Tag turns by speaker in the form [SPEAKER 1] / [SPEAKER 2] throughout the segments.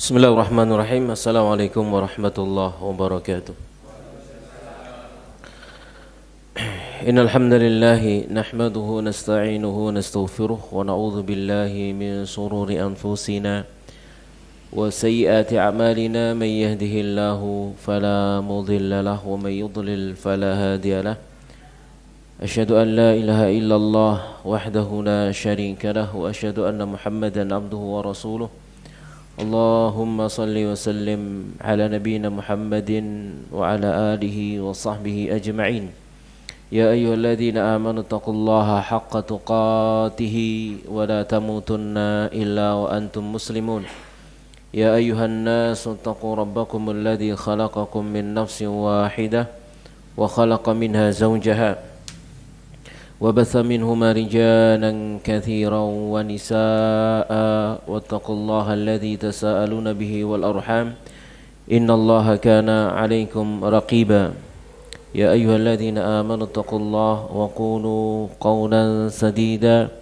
[SPEAKER 1] Bismillahirrahmanirrahim. Assalamualaikum warahmatullahi wabarakatuh. Innal hamdalillah nahmaduhu wa nasta'inuhu wa nastaghfiruh wa na'udzu billahi min shururi anfusina wa sayyiati a'malina man yahdihillahu fala mudilla lahu wa man yudlil fala hadiya lahu. Asyhadu an la ilaha illallah wahdahu la syarika lahu wa asyhadu anna Muhammadan abduhu wa rasuluh. Allahumma salli wa sallim ala nabiyyina Muhammadin wa ala alihi wa sahbihi ajma'in. Ya ayyuhalladzina amanu taqullaha haqqa tuqatih wa la tamutunna illa wa antum muslimun. Ya ayyuhan nasu taqu rabbakum alladzi khalaqakum min nafsin wahidah wa khalaqa minha zawjaha وبث منهما رجالا كثيرا ونساء واتقوا الله الذي تساءلون به والأرحام إن الله كان عليكم رقيبا يا أيها الذين آمنوا اتقوا الله وقولوا قولا سديدا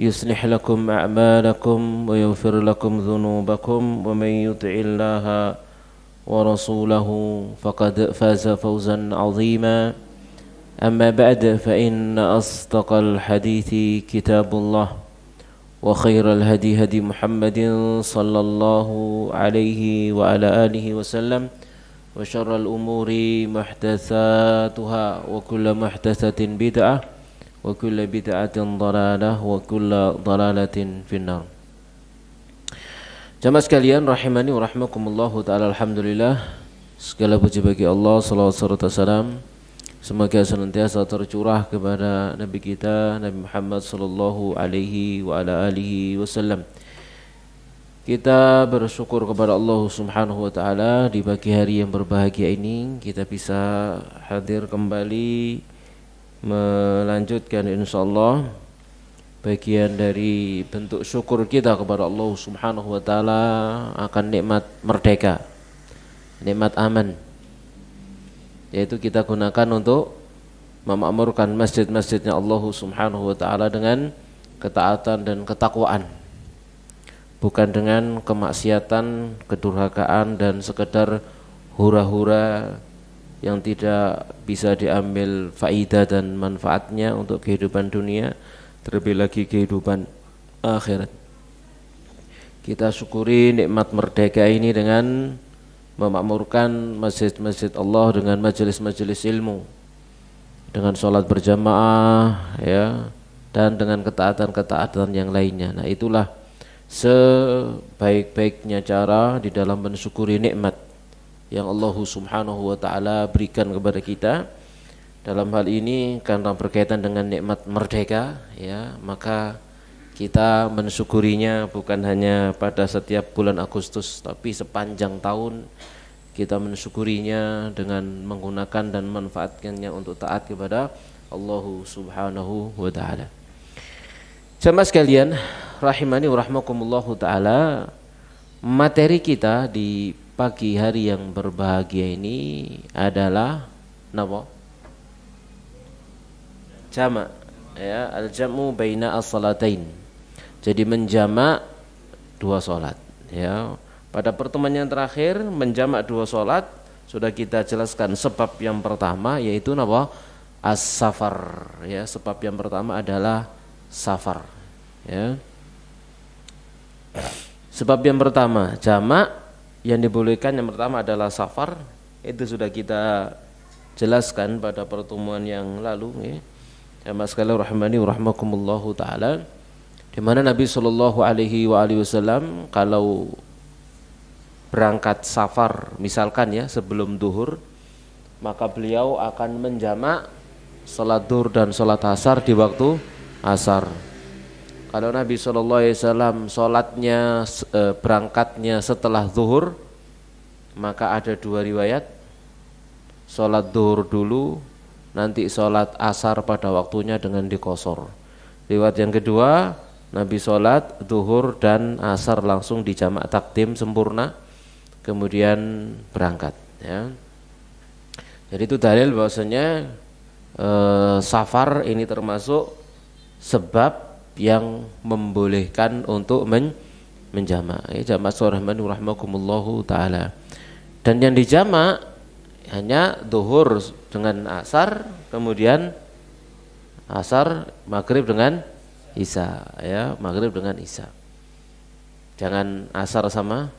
[SPEAKER 1] يصلح لكم أعمالكم ويغفر لكم ذنوبكم ومن يطع الله ورسوله فقد فاز فوزا عظيما. أما بعد فإن أصدق الحديث كتاب الله وخير الهدي هدي محمد صلى الله عليه وعلى آله وسلم وشر الأمور محدثاتها وكل محدثة بدعة وكل بدعة ضلالة وكل ضلالة في النار. Jamaah sekalian rahimani wa rahmakumullahu ta'ala, alhamdulillah, segala puji bagi Allah, salawat serta salam semoga senantiasa tercurah kepada Nabi kita Nabi Muhammad sallallahu alaihi wa ala alihi wasallam. Kita bersyukur kepada Allah Subhanahu wa taala di pagi hari yang berbahagia ini kita bisa hadir kembali melanjutkan insyaallah bagian dari bentuk syukur kita kepada Allah Subhanahu wa taala akan nikmat merdeka, nikmat aman, yaitu kita gunakan untuk memakmurkan masjid-masjidnya Allah Subhanahu wa taala dengan ketaatan dan ketakwaan, bukan dengan kemaksiatan, kedurhakaan dan sekedar hura-hura yang tidak bisa diambil faidah dan manfaatnya untuk kehidupan dunia, terlebih lagi kehidupan akhirat. Kita syukuri nikmat merdeka ini dengan memakmurkan masjid-masjid Allah dengan majelis-majelis ilmu, dengan sholat berjamaah, ya, dan dengan ketaatan-ketaatan yang lainnya. Nah, itulah sebaik-baiknya cara di dalam mensyukuri nikmat yang Allah Subhanahu wa taala berikan kepada kita. Dalam hal ini karena berkaitan dengan nikmat merdeka, ya, maka kita mensyukurinya bukan hanya pada setiap bulan Agustus, tapi sepanjang tahun kita mensyukurinya dengan menggunakan dan manfaatkannya untuk taat kepada Allah Subhanahu wa taala. Jamaah sekalian rahimani wa rahmakumullahu taala, materi kita di pagi hari yang berbahagia ini adalah napa? Jama', ya, al-jam'u baina as-salatain. Jadi menjamak dua solat, ya. Pada pertemuan yang terakhir menjamak dua solat sudah kita jelaskan sebab yang pertama yaitu apa? As-safar, ya. Sebab yang pertama adalah safar, ya. Sebab yang pertama jamak yang dibolehkan yang pertama adalah safar, itu sudah kita jelaskan pada pertemuan yang lalu, ya. Jamaah sekalian rahimani wa rahmakumullahu taala, di mana Nabi sallallahu alaihi wasallam kalau berangkat safar misalkan, ya, sebelum duhur, maka beliau akan menjamak salat duhur dan salat asar di waktu asar. Kalau Nabi sallallahu alaihi wasallam salatnya berangkatnya setelah duhur, maka ada dua riwayat, salat duhur dulu, nanti salat asar pada waktunya dengan dikosor. Riwayat yang kedua, Nabi sholat duhur dan asar langsung dijamak takdim sempurna, kemudian berangkat, ya. Jadi itu dalil bahwasanya safar ini termasuk sebab yang membolehkan untuk menjamak. Ya, jamak rahmani rahimakumullahu taala. Dan yang dijamak hanya zuhur dengan asar, kemudian asar maghrib dengan isya, ya, maghrib dengan isya. Jangan asar sama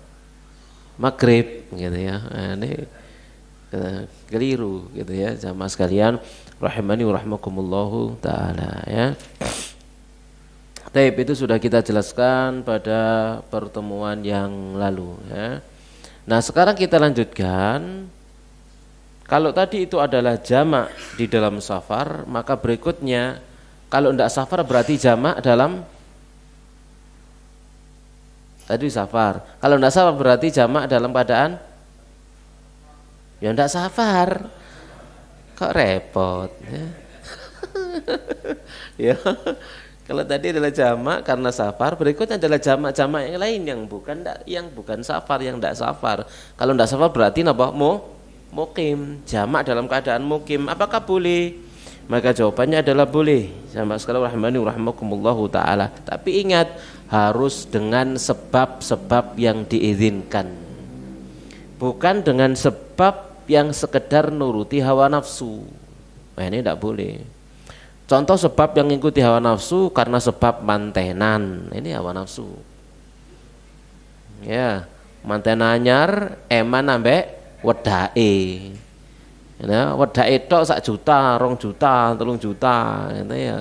[SPEAKER 1] maghrib gitu ya. Nah, ini keliru gitu ya, jamaah sekalian rahimani wa rahimakumullahu taala ya. Taib itu sudah kita jelaskan pada pertemuan yang lalu ya. Nah, sekarang kita lanjutkan. Kalau tadi itu adalah jamak di dalam safar, maka berikutnya kalau tidak safar berarti jamak dalam tadi safar. Kalau tidak safar berarti jamak dalam keadaan ya tidak safar. Kok repot ya. Ya. Kalau tadi adalah jamak karena safar, berikutnya adalah jamak-jamak yang lain yang bukan safar, yang tidak safar. Kalau tidak safar berarti apa? Mukim, jamak dalam keadaan mukim. Apakah boleh? Maka jawabannya adalah boleh. Jamaah sekalian rahimani rahimakumullahu taala. Tapi ingat, harus dengan sebab-sebab yang diizinkan. Bukan dengan sebab yang sekedar nuruti hawa nafsu. Nah, ini tidak boleh. Contoh sebab yang mengikuti hawa nafsu karena sebab mantenan, ini hawa nafsu. Ya, manten anyar eman ambek wedake. Ya, wedake tok 1 juta, 2 juta, 3 juta, ngene ya.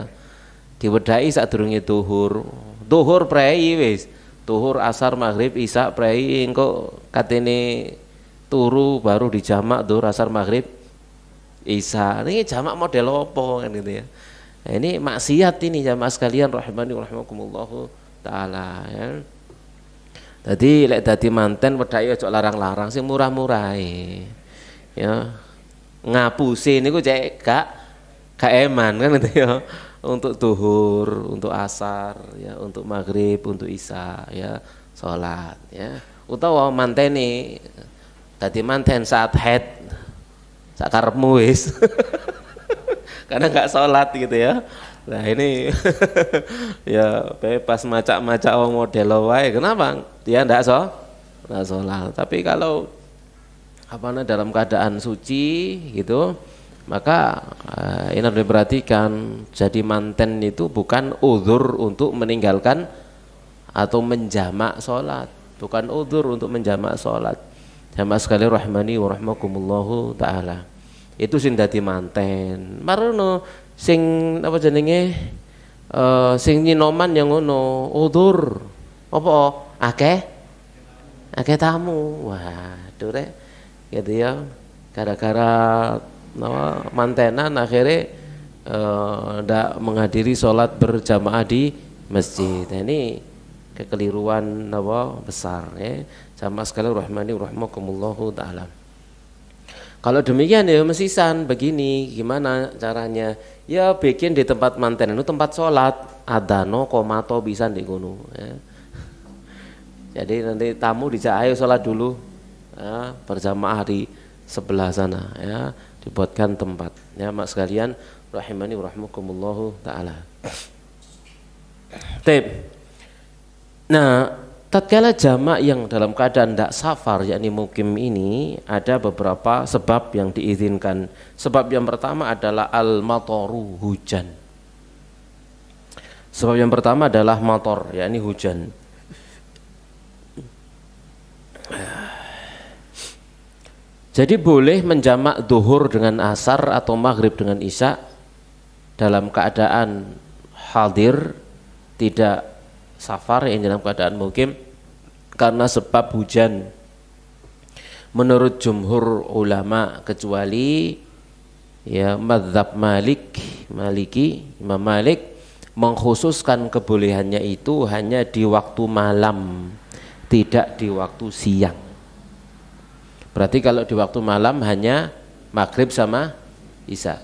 [SPEAKER 1] Diwedaki sadurunge zuhur. Zuhur prei wis. Zuhur, asar, maghrib, isya prei engko katene turu baru dijamak zuhur, asar, maghrib, isya. Ini jamak model opo kan gitu ya. Nah, ini maksiat ini jamaah sekalian rahimani rahimakumullahu taala ya. Jadi lek dadi manten wedake aja larang-larang sing murah-murah ya. Ngapusi niku cek gak eman kan gitu ya. Untuk zuhur, untuk asar ya, untuk maghrib, untuk isya ya, salat ya. Utawa mantene dadi manten saat haid sak karepmu wis. Karena nggak sholat gitu ya. Nah ini ya bebas macak-macak model wae. Kenapa? Dia nggak sholat. Tapi kalau dalam keadaan suci gitu, maka ini harus diperhatikan. Jadi manten itu bukan uzur untuk meninggalkan atau menjamak sholat. Bukan uzur untuk menjamak sholat. Jamaah sekalian rahimani wa rahimakumullahu taala. Itu sing dadi manten. Marono sing apa jenenge sing nyinoman yang ngono, udzur. Apa akeh tamu. Waduh rek. Gitu ya. Gara-gara mantenan akhirnya ndak menghadiri sholat berjamaah di masjid. Nah, ini kekeliruan besar ya. Jamaah sekalian rahimani rahimakumullahu taala. Kalau demikian ya mesisan begini, gimana caranya? Ya bikin di tempat manten itu tempat sholat, adano komato bisa di gunung. Ya. Jadi nanti tamu dijak ayo sholat dulu, ya, berjamaah di sebelah sana, ya, dibuatkan tempat. Ya mak sekalian, rahimani rahimakumullahu taala. Tip. Nah, tatkala jamak yang dalam keadaan tidak safar yakni mukim ini ada beberapa sebab yang diizinkan. Sebab yang pertama adalah al-mataru, hujan. Sebab yang pertama adalah mator yakni hujan. Jadi boleh menjamak zuhur dengan asar atau maghrib dengan isya dalam keadaan hadir, tidak safar yang dalam keadaan mukim karena sebab hujan. Menurut jumhur ulama kecuali ya mazhab Maliki, Imam Malik mengkhususkan kebolehannya itu hanya di waktu malam, tidak di waktu siang. Berarti kalau di waktu malam hanya maghrib sama isya.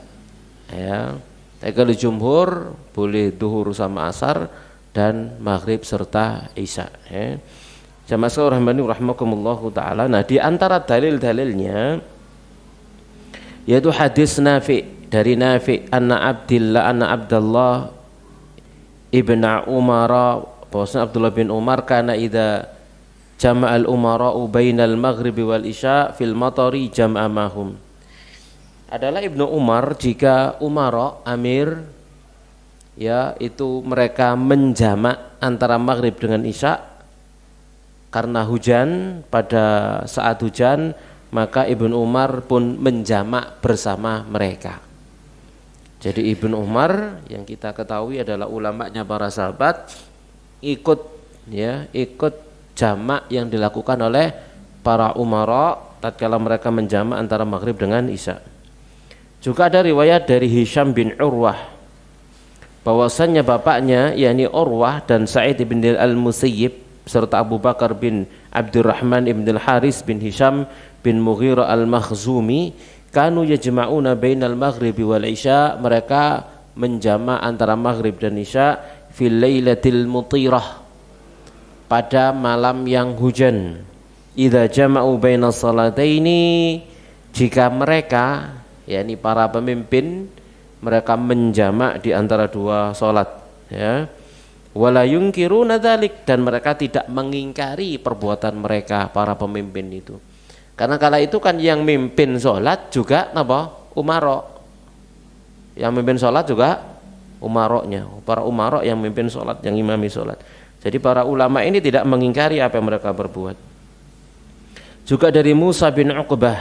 [SPEAKER 1] Ya. Tapi kalau jumhur boleh zuhur sama asar dan maghrib serta isya. Ya. Jamaah sekalian rahimakumullahu taala. Nah, di antara dalil-dalilnya yaitu hadis Nafi, dari Nafi anna Abdullah ibn Umar bahwasanya Abdullah bin Umar kana idza jama'al umara'u bainal maghribi wal isya fil matari jam'a mahum. Adalah Ibnu Umar jika umara amir ya itu mereka menjamak antara maghrib dengan isya karena hujan, pada saat hujan maka Ibnu Umar pun menjamak bersama mereka. Jadi Ibnu Umar yang kita ketahui adalah ulamanya para sahabat, ikut jamak yang dilakukan oleh para umara tatkala mereka menjamak antara maghrib dengan isya. Juga ada riwayat dari Hisham bin Urwah bahwasannya bapaknya yakni Urwah dan Sa'id bin al-Musayyib serta Abu Bakar bin Abdurrahman bin al-Haris bin Hisham bin Mughirah al-Makhzumi kanu yajma'una bainal maghribi wal isya, mereka menjamak antara maghrib dan isya fil lailatil mutirah, pada malam yang hujan. Idza jama'u bainas salataini, jika mereka yakni para pemimpin mereka menjamak di antara dua salat ya. Wala yunkiruna dzalik, dan mereka tidak mengingkari perbuatan mereka para pemimpin itu. Karena kala itu kan yang mimpin sholat juga apa? Umara. Yang mimpin sholat juga umaroknya, para umarok yang mimpin sholat, yang imami sholat. Jadi para ulama ini tidak mengingkari apa yang mereka berbuat. Juga dari Musa bin Uqbah,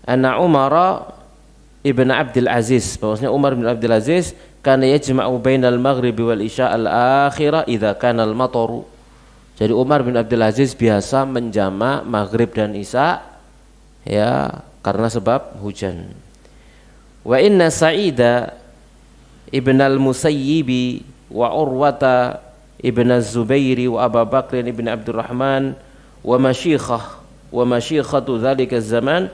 [SPEAKER 1] anna Umar ibn Abdul Aziz, bahwasanya Umar bin Abdul Aziz kana yajma'u bainal maghribi wal isya al-akhirah idza kana al-mataru. Jadi Umar bin Abdul Aziz biasa menjamak maghrib dan isya ya karena sebab hujan. Wa inna Sa'ida ibn al-Musayyibi wa Urwata ibn az-Zubairi wa Abu Bakr ibn Abdurrahman wa masyikhatu dzalika zaman.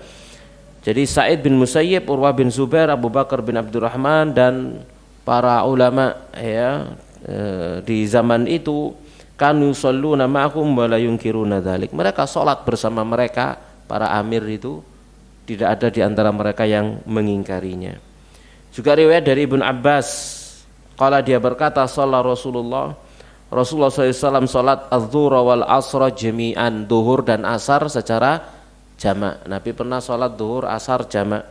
[SPEAKER 1] Jadi Sa'id bin Musayyib, Urwah bin Zubair, Abu Bakar bin Abdurrahman dan para ulama ya di zaman itu kanu shalluna ma'hum wa la yunkiruna dzalik. Mereka salat bersama mereka, para amir itu tidak ada di antara mereka yang mengingkarinya. Juga riwayat dari Ibnu Abbas, qala dia berkata Rasulullah SAW salat az-zuhra wal asra jami'an, zuhur dan asar secara jamak. Nabi pernah salat zuhur asar jamak.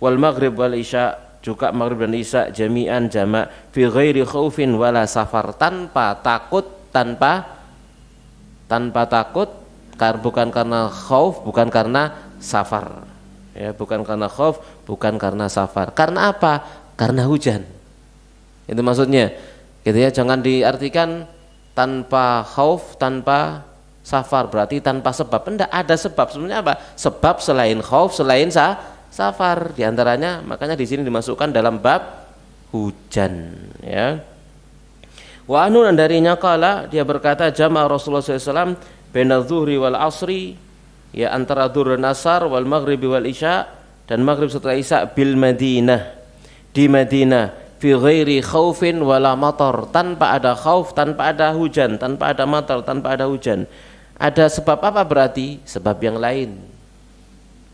[SPEAKER 1] Wal maghrib wal isya, juga maghrib dan isya jami'an jamak, fi ghairi khaufin wala safar, tanpa takut, tanpa takut, bukan karena khauf, bukan karena safar ya, bukan karena khauf, bukan karena safar. Karena apa? Karena hujan. Itu maksudnya gitu ya, jangan diartikan tanpa khauf, tanpa safar berarti tanpa sebab. Tidak ada sebab. Sebenarnya apa? Sebab selain khauf, selain safar, di antaranya makanya di sini dimasukkan dalam bab hujan ya. Wa anu, dan darinya kala dia berkata jama'a Rasulullah SAW baina zuhri wal asri, ya antara zuhur dan asar, wal maghribi wal isya, dan maghrib setelah isya, bil Madinah, di Madinah, fi ghairi khaufin wala matar, tanpa ada khauf, tanpa ada hujan, tanpa ada matar, tanpa ada hujan. Ada sebab apa berarti? Sebab yang lain.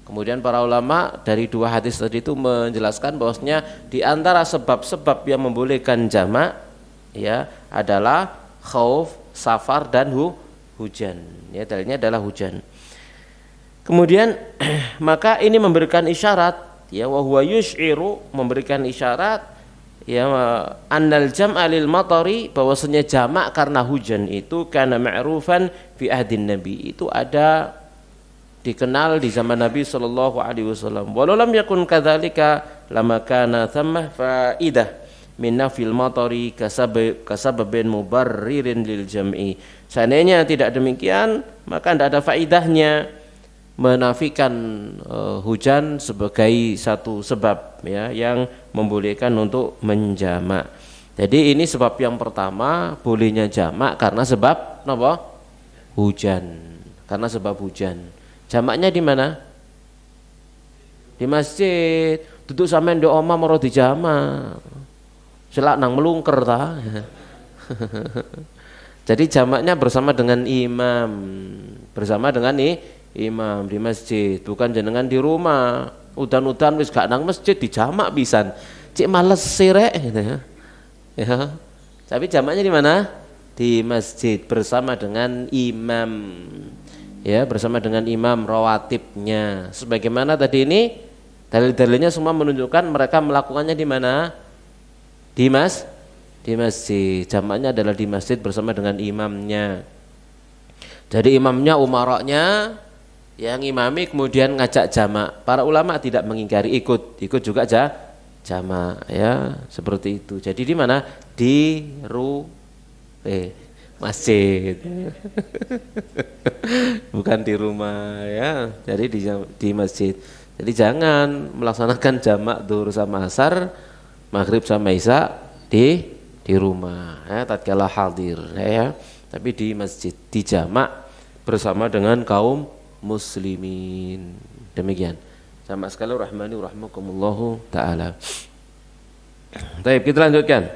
[SPEAKER 1] Kemudian para ulama dari dua hadis tadi itu menjelaskan bahwasanya di antara sebab-sebab yang membolehkan jamak ya adalah khauf, safar, dan hujan. Ya, dalilnya adalah hujan. Kemudian maka ini memberikan isyarat ya, wa huwa yush'iru, memberikan isyarat ya, annal jam'a lil matari, bahwasanya jamak karena hujan itu kana ma'rufan fi ahdin nabi, itu ada dikenal di zaman Nabi sallallahu alaihi wasallam. Walau lam yakun kadzalika lama kana thamma faidah min nafil matari kasababin mubarririn lil jam'i. Seandainya tidak demikian, maka tidak ada faidahnya menafikan hujan sebagai satu sebab ya yang membolehkan untuk menjamak. Jadi ini sebab yang pertama, bolehnya jamak karena sebab apa? Hujan. Karena sebab hujan. Jamaknya di mana? Di masjid. Duduk sampean di omah maro dijamak. Selak nang melungker ta. Jadi jamaknya bersama dengan imam, bersama dengan imam di masjid, bukan jenengan di rumah. Udan-udan wis gak nang masjid dijamak pisan. Cik males sirek gitu ya. Ya. Tapi jamaknya di mana? Di masjid bersama dengan imam. Ya, bersama dengan imam rawatibnya. Sebagaimana tadi ini dalil-dalilnya semua menunjukkan mereka melakukannya di mana? Di masjid. Jamaknya adalah di masjid bersama dengan imamnya. Jadi imamnya, umaroknya yang imami kemudian ngajak jamak. Para ulama tidak mengingkari, ikut juga jamak, ya, seperti itu. Jadi di mana? Di masjid. Bukan di rumah, ya. Jadi di masjid. Jadi jangan melaksanakan jamak zuhur sama asar, maghrib sama isya di rumah, ya, tatkala hadir, ya. Tapi di masjid, di jamak bersama dengan kaum muslimin. Demikian. Sama sekali rahmani rahmakumullahu taala. Baik, kita lanjutkan.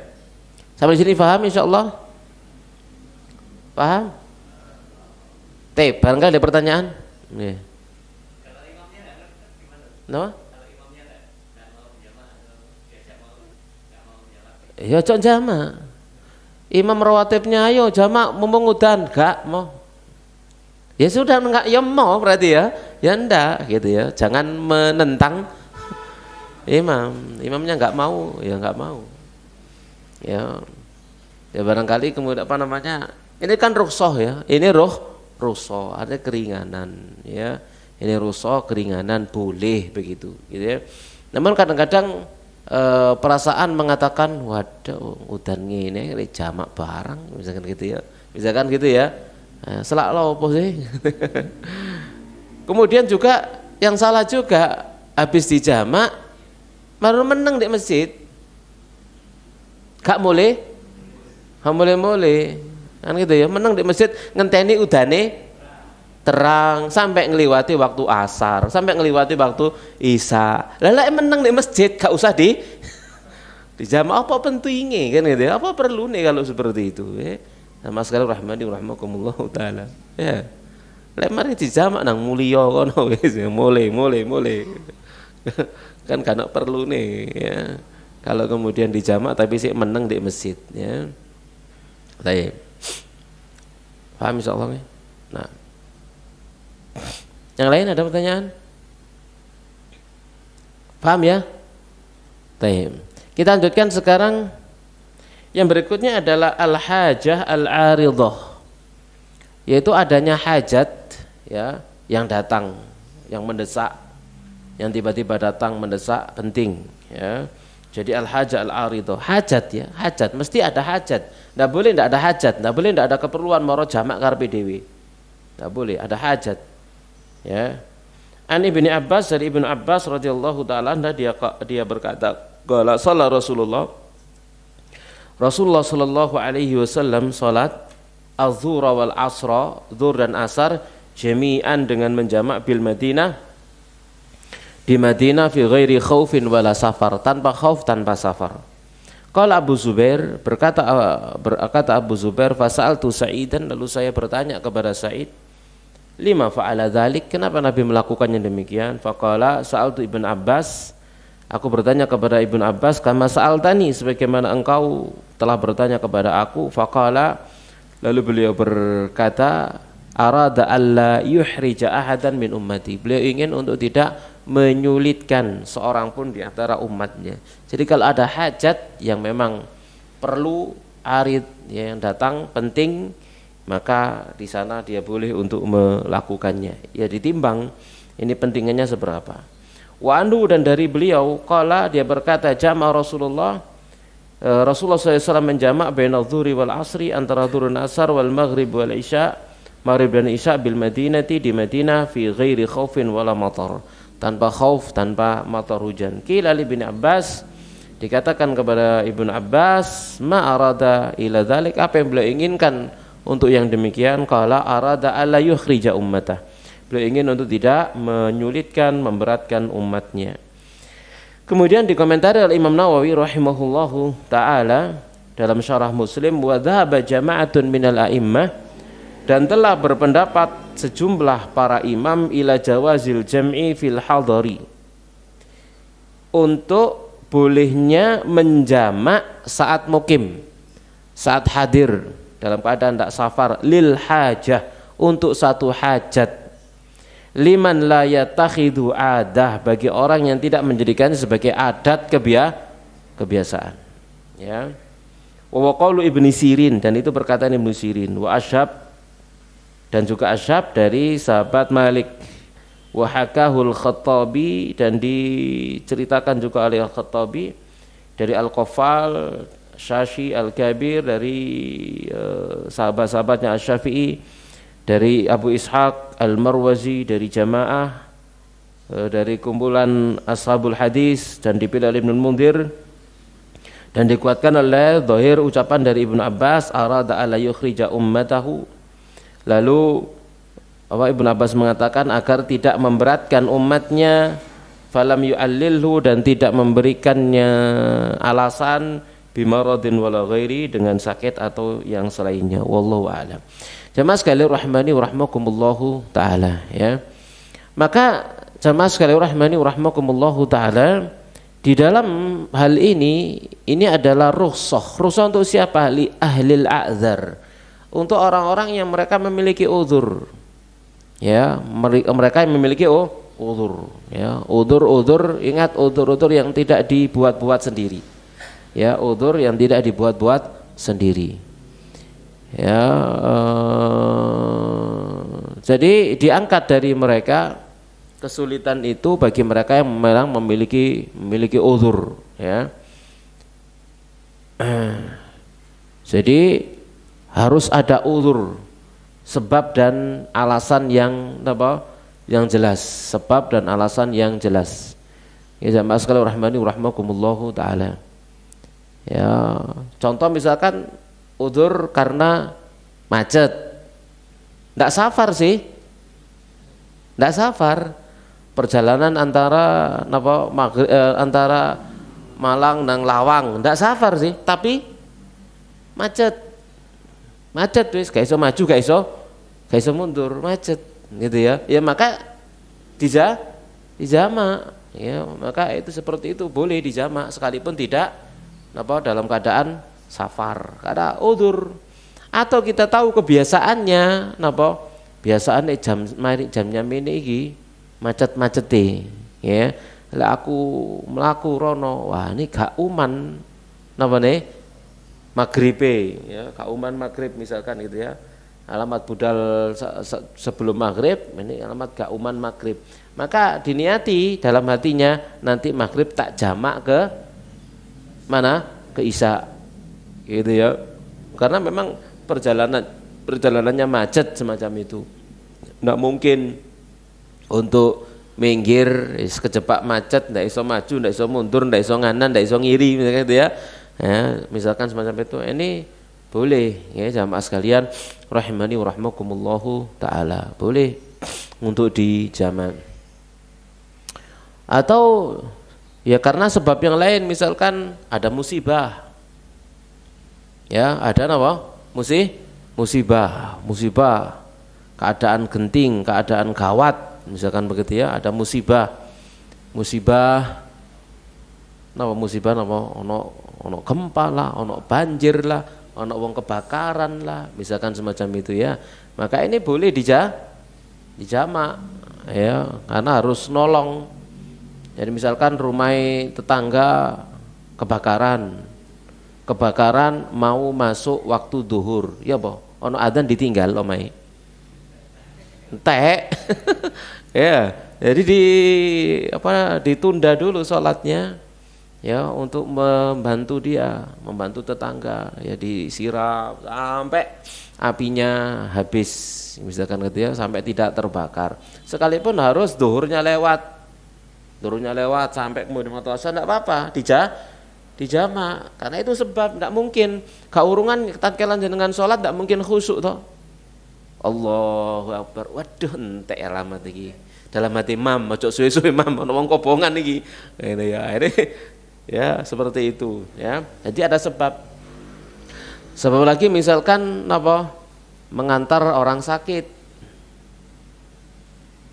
[SPEAKER 1] Sampai sini paham insyaallah? Paham? Baik, barangkali ada pertanyaan? Nih. No? Ya cok jama. Imam rawatibnya ayo jama mumpung udan, gak mau. Ya sudah enggak, ya mau berarti ya. Ya enggak gitu ya. Jangan menentang imamnya enggak mau, ya enggak mau. Ya. Ya barangkali kemudian apa namanya? Ini kan rukhsah ya. Ini rukhsah, ada keringanan ya. Ini rukhsah, keringanan, boleh begitu gitu ya. Namun kadang-kadang perasaan mengatakan waduh udan ngene jamak barang misalkan gitu ya. Selak lo apa sih? Kemudian juga yang salah juga habis dijamak baru meneng di masjid. Gak boleh kan gitu ya, meneng di masjid ngenteni udane terang sampai ngeliwati waktu asar, sampai ngeliwati waktu isya. Lah meneng di masjid gak usah dijamak, apa pentingnya kan gitu ya? Apa perlu nih kalau seperti itu ya? Sama sekali rahmani rahmakumullah taala. Ya. Lek mari dijamak nang mulya kono wis mulai. Kan kana perlu nih ya. Kalau kemudian dijamak tapi sik meneng di masjid ya. Baik. Paham insyaallah ya? Nah. Yang lain ada pertanyaan? Paham ya? Baik. Kita lanjutkan sekarang. Yang berikutnya adalah al-hajah al-aridah, yaitu adanya hajat ya, yang datang, yang mendesak, yang tiba-tiba datang mendesak, penting ya. Jadi al-hajah al-aridah, hajat ya, hajat, mesti ada hajat. Enggak boleh enggak ada hajat, enggak boleh enggak ada keperluan moro jamak karepe dhewe. Enggak boleh, ada hajat. Ya. An Ibnu Abbas, dari Ibnu Abbas radhiyallahu taala dia berkata, qala sallallahu Rasulullah sallallahu alaihi wasallam salat az-zuhur wal asra, zuhur dan asar jami'an dengan menjamak bil Madinah, di Madinah fi ghairi khaufin wala safar, tanpa khauf, tanpa safar. Qala Abu Zubair, berkata Abu Zubair, fasa'altu Sa'idan, lalu saya bertanya kepada Sa'id, lima fa'ala dzalik, kenapa Nabi melakukannya demikian? Faqala sa'altu Ibnu Abbas, aku bertanya kepada Ibnu Abbas, kama sa'altani, sebagaimana engkau telah bertanya kepada aku. Faqala, lalu beliau berkata, arada alla yuhrija ahadan min ummati, beliau ingin untuk tidak menyulitkan seorang pun di antara umatnya. Jadi kalau ada hajat yang memang perlu arid ya, yang datang penting, maka di sana dia boleh untuk melakukannya. Ya ditimbang ini pentingannya seberapa. Wa anhu, dan dari beliau qala, dia berkata, jama Rasulullah SAW menjamak bainal dhuhri wal asri, antara dhuhr dan asar, wal maghrib wal isya, maghrib dan isya bil Madinati, di Madinah, fi ghairi khaufin wala matar, tanpa khauf, tanpa matar hujan. Qila li Ibnu Abbas, dikatakan kepada Ibnu Abbas, ma arada ila dzalik, apa yang beliau inginkan untuk yang demikian? Qala arada alla yukhrija ummatah, beliau ingin untuk tidak menyulitkan, memberatkan umatnya. Kemudian dikomentari oleh Imam Nawawi rahimahullahu taala dalam syarah Muslim, wa dhahaba jama'atun minal a'immah, dan telah berpendapat sejumlah para imam ila jawazil jam'i fil hadari, untuk bolehnya menjamak saat mukim, saat hadir dalam keadaan tidak safar, lil hajah, untuk satu hajat, liman la yatakhidu adah, bagi orang yang tidak menjadikan sebagai adat kebiasaan, ya. Wa qaulu Ibnu Sirin, dan itu perkataan Ibnu Sirin, wa Asyab, dan juga Asyab dari sahabat Malik, wa hakahul Khattabi, dan diceritakan juga oleh Al-Khattabi dari Al-Qafal, Syashi, Al-Kabir, dari sahabat-sahabatnya Asy-Syafi'i, dari Abu Ishaq Al-Marwazi, dari Jamaah, dari kumpulan Ashabul Hadis, dan dipilih oleh Ibnu Munzir, dan dikuatkan oleh zahir ucapan dari Ibnu Abbas, arada ala yukhrija ummatahu, lalu Ibnu Abbas mengatakan agar tidak memberatkan umatnya, falam yu'allilhu, dan tidak memberikannya alasan bimaradin wala ghairi, dengan sakit atau yang selainnya. Wallahu a'lam. Jamaah sekalian rahmani wa rahmakumullahu taala, ya. Maka jamaah sekalian rahmani wa rahmakumullahu taala, di dalam hal ini adalah rukhsah. Rukhsah untuk siapa? Li ahlil a'dzar, untuk orang-orang yang mereka memiliki uzur, ya, mereka yang memiliki uzur, ya, uzur, ingat uzur yang tidak dibuat-buat sendiri, ya, uzur yang tidak dibuat-buat sendiri, ya. Jadi diangkat dari mereka kesulitan itu bagi mereka yang memang memiliki uzur, ya. Jadi harus ada uzur, sebab dan alasan yang yang jelas, sebab dan alasan yang jelas. Ya jamaah sekalian rahmani wa rahmakumullahu taala. Ya, contoh misalkan udzur karena macet. Enggak safar sih. Enggak safar. Perjalanan antara antara Malang dan Lawang, enggak safar sih, tapi macet. Macet wis, gak iso maju, gak iso mundur, macet. Gitu ya, ya maka dijamak, ya, maka itu seperti itu boleh dijamak sekalipun tidak dalam keadaan safar, karena udzur. Atau kita tahu kebiasaannya biasaane jamnya ini iki macet-macete, ya, lah aku melaku rono, wah ini gak uman maghribe, ya, gak uman maghrib misalkan gitu ya, alamat budal sebelum maghrib, ini alamat gak uman maghrib, maka diniati dalam hatinya nanti maghrib tak jamak ke mana, ke isya, gitu ya, karena memang perjalanannya macet semacam itu, nggak mungkin untuk minggir kejebak macet, nggak iso maju, nggak iso mundur, nggak iso nganan, nggak iso ngiri, misalkan gitu ya, misalkan semacam itu, ini boleh, ya jamaah sekalian rahimani wa rahmakumullahu taala, boleh untuk dijamak. Atau ya karena sebab yang lain, misalkan ada musibah, ya, ada musibah, keadaan genting, keadaan gawat, misalkan begitu ya, ada musibah ono gempa lah, ono banjir lah, ono wong kebakaran lah, misalkan semacam itu ya, maka ini boleh dijamak, ya, karena harus nolong. Jadi misalkan rumah tetangga kebakaran mau masuk waktu duhur, ya boh, ono adzan ditinggal omai entek. Ya, jadi ditunda dulu sholatnya, ya, untuk membantu tetangga, ya, disiram sampai apinya habis, misalkan gitu ya, sampai tidak terbakar. Sekalipun harus duhurnya lewat sampai kemudian waktu asar, enggak apa-apa, dijamak, karena itu sebab enggak mungkin kaurungan tatkelan jenengan sholat enggak mungkin khusyuk toh. Allahu Akbar, waduh entek alamat iki. Dalam hati imam, ojo suwe-suwe imam, ono wong kobongan iki. Ini ya, ini ya seperti itu, ya. Jadi ada sebab. Sebab lagi misalkan mengantar orang sakit.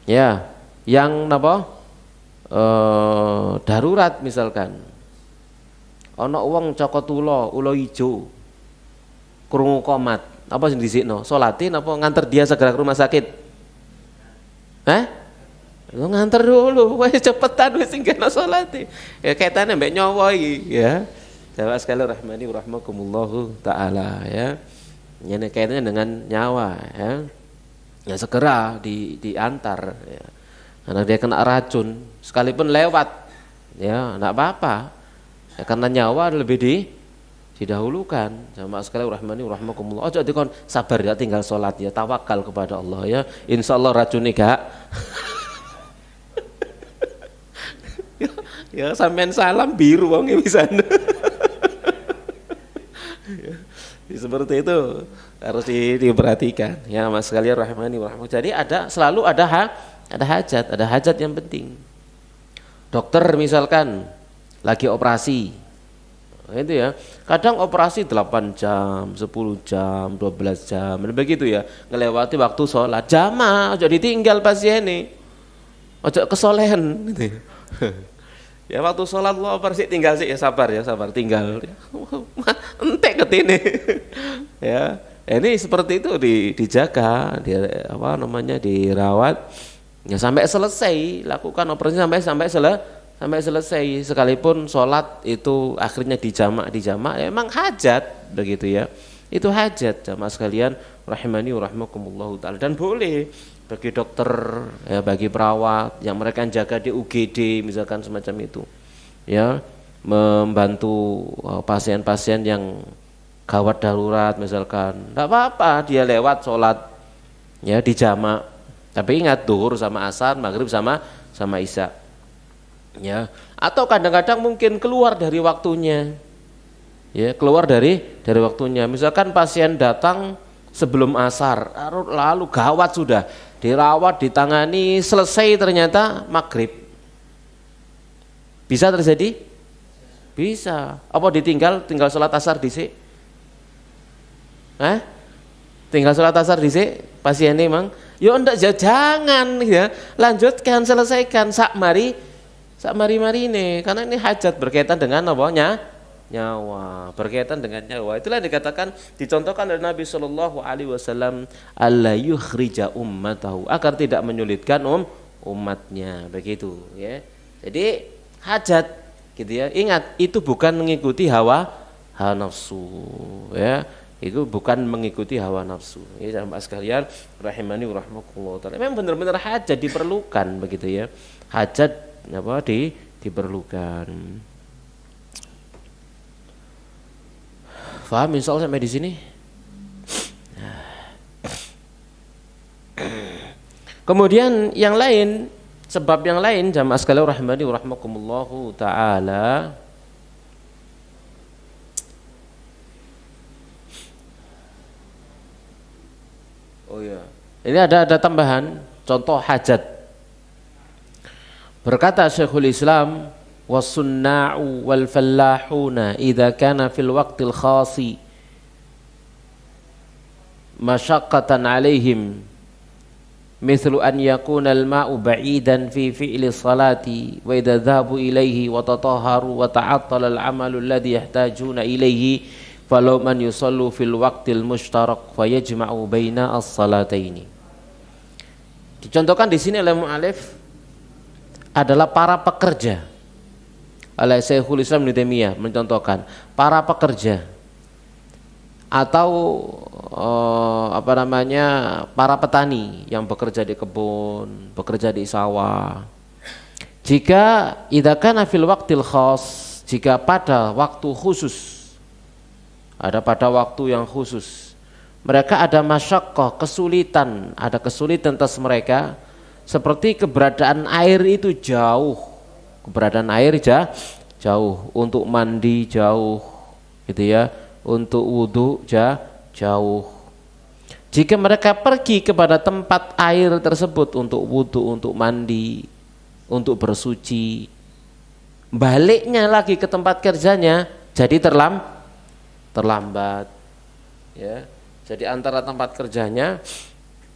[SPEAKER 1] Ya, yang darurat misalkan. Ono wong cokot ulo ijo. Krungu komat. Apa sing dhisikno? Salatin apa nganter dia segera ke rumah sakit? Lu nganter dulu, wis cepetan wis singkana salate. Ya kaitane mbek nyawa iki ya. Jamaah sekalian rahmani wa rahmakumullah taala ya. Ini kaitannya dengan nyawa ya. Ya segera diantar ya. Karena dia kena racun sekalipun lewat ya enggak apa-apa. Ya, karena nyawa lebih didahulukan. Jamaah sekalian rahmani wa rahmakumullah. Ojo dikon sabar ya tinggal salat ya, tawakal kepada Allah ya. Insyaallah racune gak ya sampean salam biru wong bisa. Ya, seperti itu harus diperhatikan ya mas sekalian rahmani wa rahmakumullah. Jadi selalu ada hajat yang penting. Dokter misalkan lagi operasi. Itu ya. Kadang operasi 8 jam, 10 jam, 12 jam, begitu ya. Ngelewati waktu sholat. Jamaah aja ditinggal pasien ini. Ojo kesolehan gitu. Ya waktu sholat lo operasi tinggal sih ya sabar tinggal. Entek ketine. Ya. Ini seperti itu dijaga, dirawat. Ya sampai selesai, lakukan operasi sampai selesai. Sekalipun sholat itu akhirnya dijamak ya, emang hajat begitu ya. Itu hajat jamaah sekalian rahimani wa rahmakumullah taala. Dan boleh bagi dokter ya, bagi perawat yang mereka jaga di UGD misalkan semacam itu ya, membantu pasien-pasien yang gawat darurat misalkan, enggak apa-apa dia lewat sholat ya di jamak, tapi ingat duhur sama asar, maghrib sama isya ya. Atau kadang-kadang mungkin keluar dari waktunya ya, keluar dari waktunya, misalkan pasien datang sebelum asar lalu gawat sudah dirawat, ditangani, selesai ternyata maghrib. Bisa terjadi? Bisa. Apa tinggal sholat asar dhisik? Tinggal sholat asar dhisik pasien memang? Ya enggak, jangan ya. Lanjutkan, selesaikan sak mari ini, karena ini hajat berkaitan dengan apa? Nyawa, berkaitan dengan nyawa. Itulah dikatakan, dicontohkan oleh Nabi Shallallahu Alaihi Wasallam, alla yukhrija ummatahu, agar tidak menyulitkan umatnya, begitu ya. Jadi hajat gitu ya. Ingat, itu bukan mengikuti hawa nafsu ya. Itu bukan mengikuti hawa nafsu ya jamaah sekalian rahimani wa rahmakumullah taala. Memang benar-benar hajat diperlukan begitu ya. Hajat diperlukan. Faham insyaallah sampai di sini? Kemudian yang lain, sebab yang lain jamaah sekalian rahimani wa rahmakumullah taala, oh ya, ini ada tambahan contoh hajat. Berkata Syekhul Islam, wasunna'u wal fallahuna idza kana fil waqtil khasi masyaqqatan 'alaihim mithlu an yakuna al ma'u ba'idan fi fi'li salati wa idza dhahabu ilaihi wa tatahharu wa ta'attala al 'amalu alladhi yahtajuna ilaihi falau man yusallu fil waqtil mushtarak fayajma'u baina as-salataini. Dicontohkan di sini oleh mu'alif adalah para pekerja. Oleh Syekhul Islam Ibnu Taimiyah mencontohkan para pekerja atau para petani yang bekerja di kebun, bekerja di sawah. Jika idza kana fil waqtil khas, jika pada waktu khusus, ada pada waktu yang khusus, mereka ada masyaqqah, kesulitan, ada kesulitan atas mereka, seperti keberadaan air itu jauh, keberadaan air jauh, untuk mandi jauh gitu ya, untuk wudhu jauh. Jika mereka pergi kepada tempat air tersebut untuk wudhu, untuk mandi, untuk bersuci, baliknya lagi ke tempat kerjanya jadi terlambat ya. Jadi antara tempat kerjanya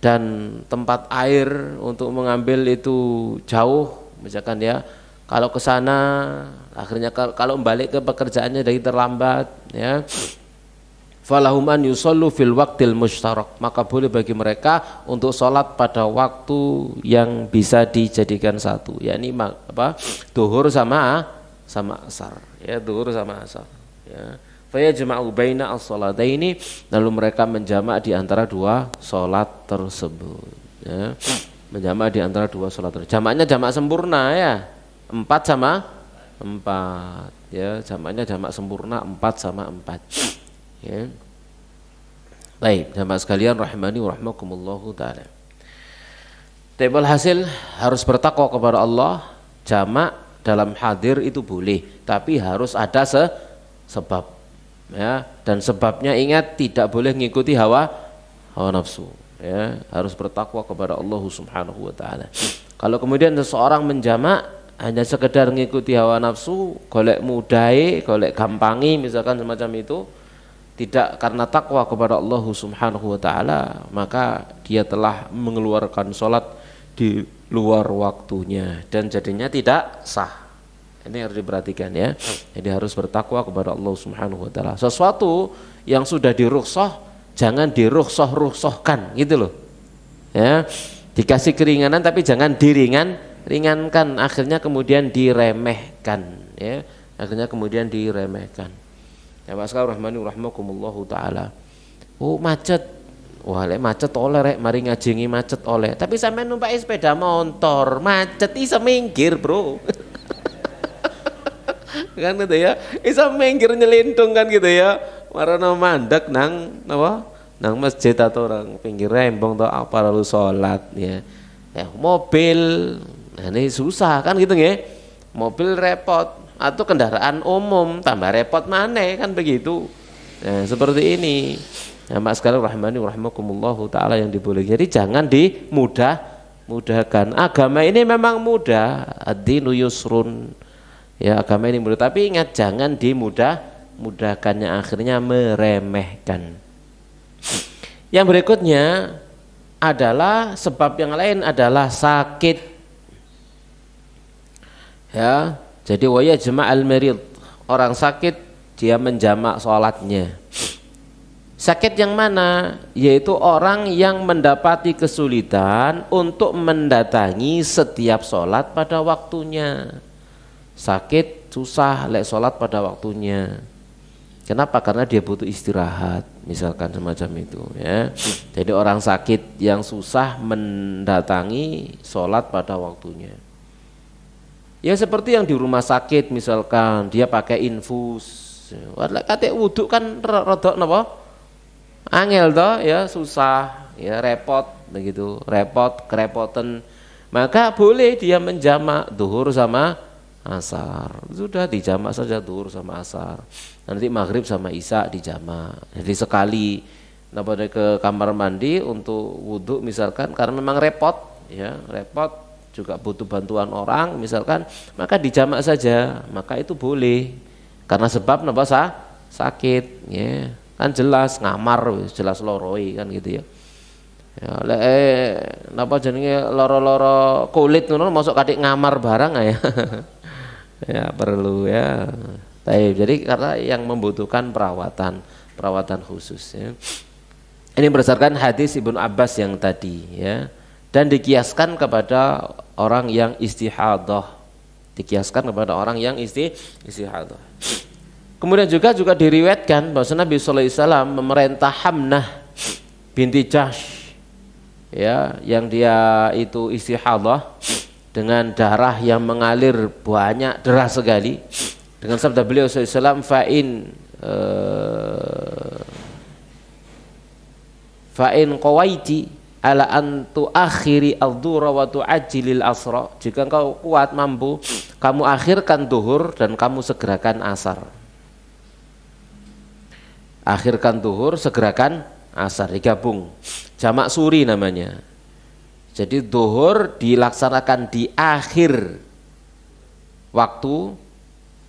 [SPEAKER 1] dan tempat air untuk mengambil itu jauh, misalkan ya, kalau ke sana akhirnya kalau balik ke pekerjaannya dari terlambat ya. falahum an yusallu fil waqtil mushtarak, maka boleh bagi mereka untuk sholat pada waktu yang bisa dijadikan satu, yakni duhur sama asar, ya, duhur sama asar, ya. Fayajma'u baina as-salataini, lalu mereka menjamak di antara dua sholat tersebut, ya. Menjamak di antara dua sholat tersebut. Jamaknya jamak sempurna, ya, 4 sama 4, ya, jamaknya jamak sempurna 4 sama 4, ya. Baik, jamaah sekalian rahimani wa rahmakumullahu ta'ala. Tebal hasil harus bertakwa kepada Allah. Jamak dalam hadir itu boleh, tapi harus ada sebab, ya, dan sebabnya ingat tidak boleh mengikuti hawa nafsu, ya, harus bertakwa kepada Allah Subhanahu wa taala. Kalau kemudian seseorang menjamak hanya sekedar mengikuti hawa nafsu, golek mudai, golek gampangi misalkan semacam itu, tidak karena takwa kepada Allah Subhanahu wa taala, maka dia telah mengeluarkan sholat di luar waktunya dan jadinya tidak sah. Ini harus diperhatikan, ya. Jadi harus bertakwa kepada Allah Subhanahu wa taala. Sesuatu yang sudah dirukhsah jangan dirukhsah-rukhsahkan, gitu loh. Ya. Dikasih keringanan tapi jangan ringankan, akhirnya kemudian diremehkan, ya. Akhirnya kemudian diremehkan. Ya Pak sekalian rahmani rahmakumullahu taala. Oh, macet. Wah, lek macet oleh rek mari ngajingi macet oleh. Tapi sampean numpak sepeda motor, macet iso minggir, Bro. Kan gitu ya. Iso minggir nyelintung kan gitu ya. Marana mandek nang napa? Nang masjid atau orang pinggir rembong atau apa lalu salat, ya. Mobil, nah ini susah kan gitu nggih. Mobil repot, atau kendaraan umum tambah repot maneh kan begitu. Nah, seperti ini. Ya, Mak sekalian rahmani rahimakumullahu taala yang diboleh. Jadi jangan dimudahkan. Agama ini memang mudah, ad-dinu yusrun. Ya, agama ini mudah, tapi ingat jangan dimudahkannya, akhirnya meremehkan. Yang berikutnya adalah sebab yang lain adalah sakit. Ya, jadi waya jama'al marid, orang sakit dia menjamak sholatnya. Sakit yang mana? Yaitu orang yang mendapati kesulitan untuk mendatangi setiap sholat pada waktunya. Sakit susah lek sholat pada waktunya. Kenapa? Karena dia butuh istirahat, misalkan semacam itu, ya. Jadi orang sakit yang susah mendatangi sholat pada waktunya. Ya seperti yang di rumah sakit misalkan dia pakai infus. Kate wudhu kan rodok napa? Angel toh, ya, susah, ya, repot begitu, kerepotan. Maka boleh dia menjamak duhur sama asar. Sudah dijamak saja duhur sama asar. Nanti maghrib sama isya dijamak. Jadi sekali napa ke kamar mandi untuk wudhu misalkan karena memang repot, ya, repot juga butuh bantuan orang misalkan, maka dijamak saja, maka itu boleh karena sebab napa sakit, ya, kan jelas ngamar, jelas loroi kan gitu ya. Ya napa jenenge loro-loro kulit ngono masuk katik ngamar barang ya. Ya perlu, ya. Jadi karena yang membutuhkan perawatan khusus, ya. Ini berdasarkan hadis Ibnu Abbas yang tadi, ya. Dan dikiaskan kepada orang yang istihadah. Istihadah. Kemudian juga diriwayatkan bahwa Nabi sallallahu alaihi wasallam memerintah Hamnah binti Jahsh, ya, yang dia itu istihadah dengan darah yang mengalir banyak, deras sekali, dengan sabda beliau sallallahu alaihi wasallam, fa'in qawaiti ala antu akhiri al-dhuhra wa tu'ajjilil asra. Jika engkau kuat mampu, kamu akhirkan duhur dan kamu segerakan asar. Akhirkan duhur, segerakan asar, digabung. Jamak suri namanya. Jadi duhur dilaksanakan di akhir waktu,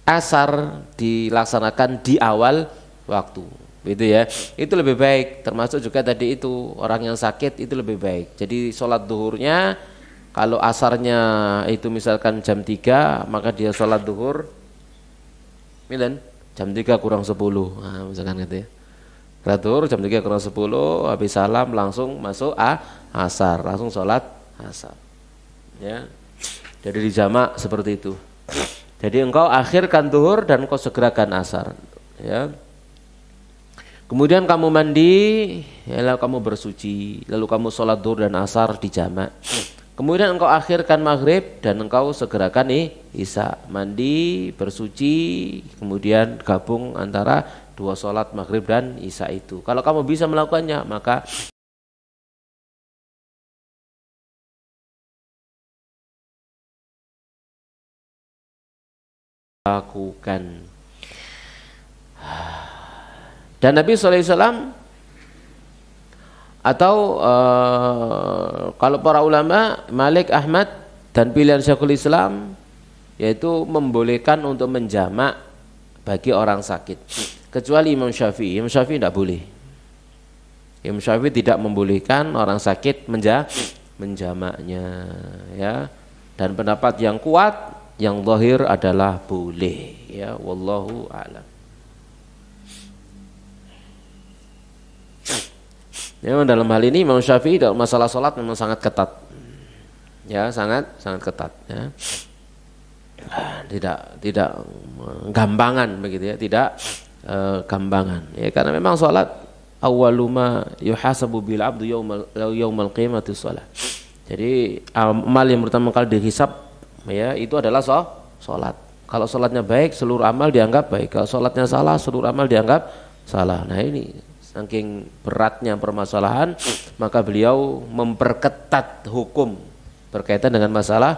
[SPEAKER 1] asar dilaksanakan di awal waktu. Gitu ya, itu lebih baik. Termasuk juga tadi itu orang yang sakit itu lebih baik. Jadi sholat duhurnya kalau asarnya itu misalkan jam 3, maka dia sholat duhur jam 3 kurang 10, nah, misalkan gitu ya. Zuhur jam 3:10 habis salam langsung masuk asar, langsung sholat asar. Ya. Jadi dijamak seperti itu. Jadi engkau akhirkan zuhur dan engkau segerakan asar. Ya. Kemudian kamu mandi, ya, lalu kamu bersuci, lalu kamu sholat zuhur dan asar dijamak. Kemudian engkau akhirkan maghrib dan engkau segerakan isya, mandi, bersuci, kemudian gabung antara dua sholat maghrib dan isya itu. Kalau kamu bisa melakukannya, maka lakukan. Dan Nabi SAW atau kalau para ulama Malik, Ahmad dan pilihan Syekhul Islam yaitu membolehkan untuk menjamak bagi orang sakit, kecuali Imam Syafi'i. Imam Syafi'i tidak boleh. Imam Syafi'i tidak membolehkan orang sakit menjamaknya, ya. Dan pendapat yang kuat, yang zahir adalah boleh, ya. Wallahu a'lam. Memang dalam hal ini Imam Syafi'i dalam masalah sholat memang sangat ketat, ya, sangat ketat, ya. Tidak gambangan begitu, ya, tidak gambangan, ya, karena memang sholat awwaluma yuhasabu bil abdu yaumal qiyamati sholat. Jadi amal yang pertama kali dihisab, ya, itu adalah sholat. Kalau sholatnya baik, seluruh amal dianggap baik. Kalau sholatnya salah, seluruh amal dianggap salah. Nah ini saking beratnya permasalahan, maka beliau memperketat hukum berkaitan dengan masalah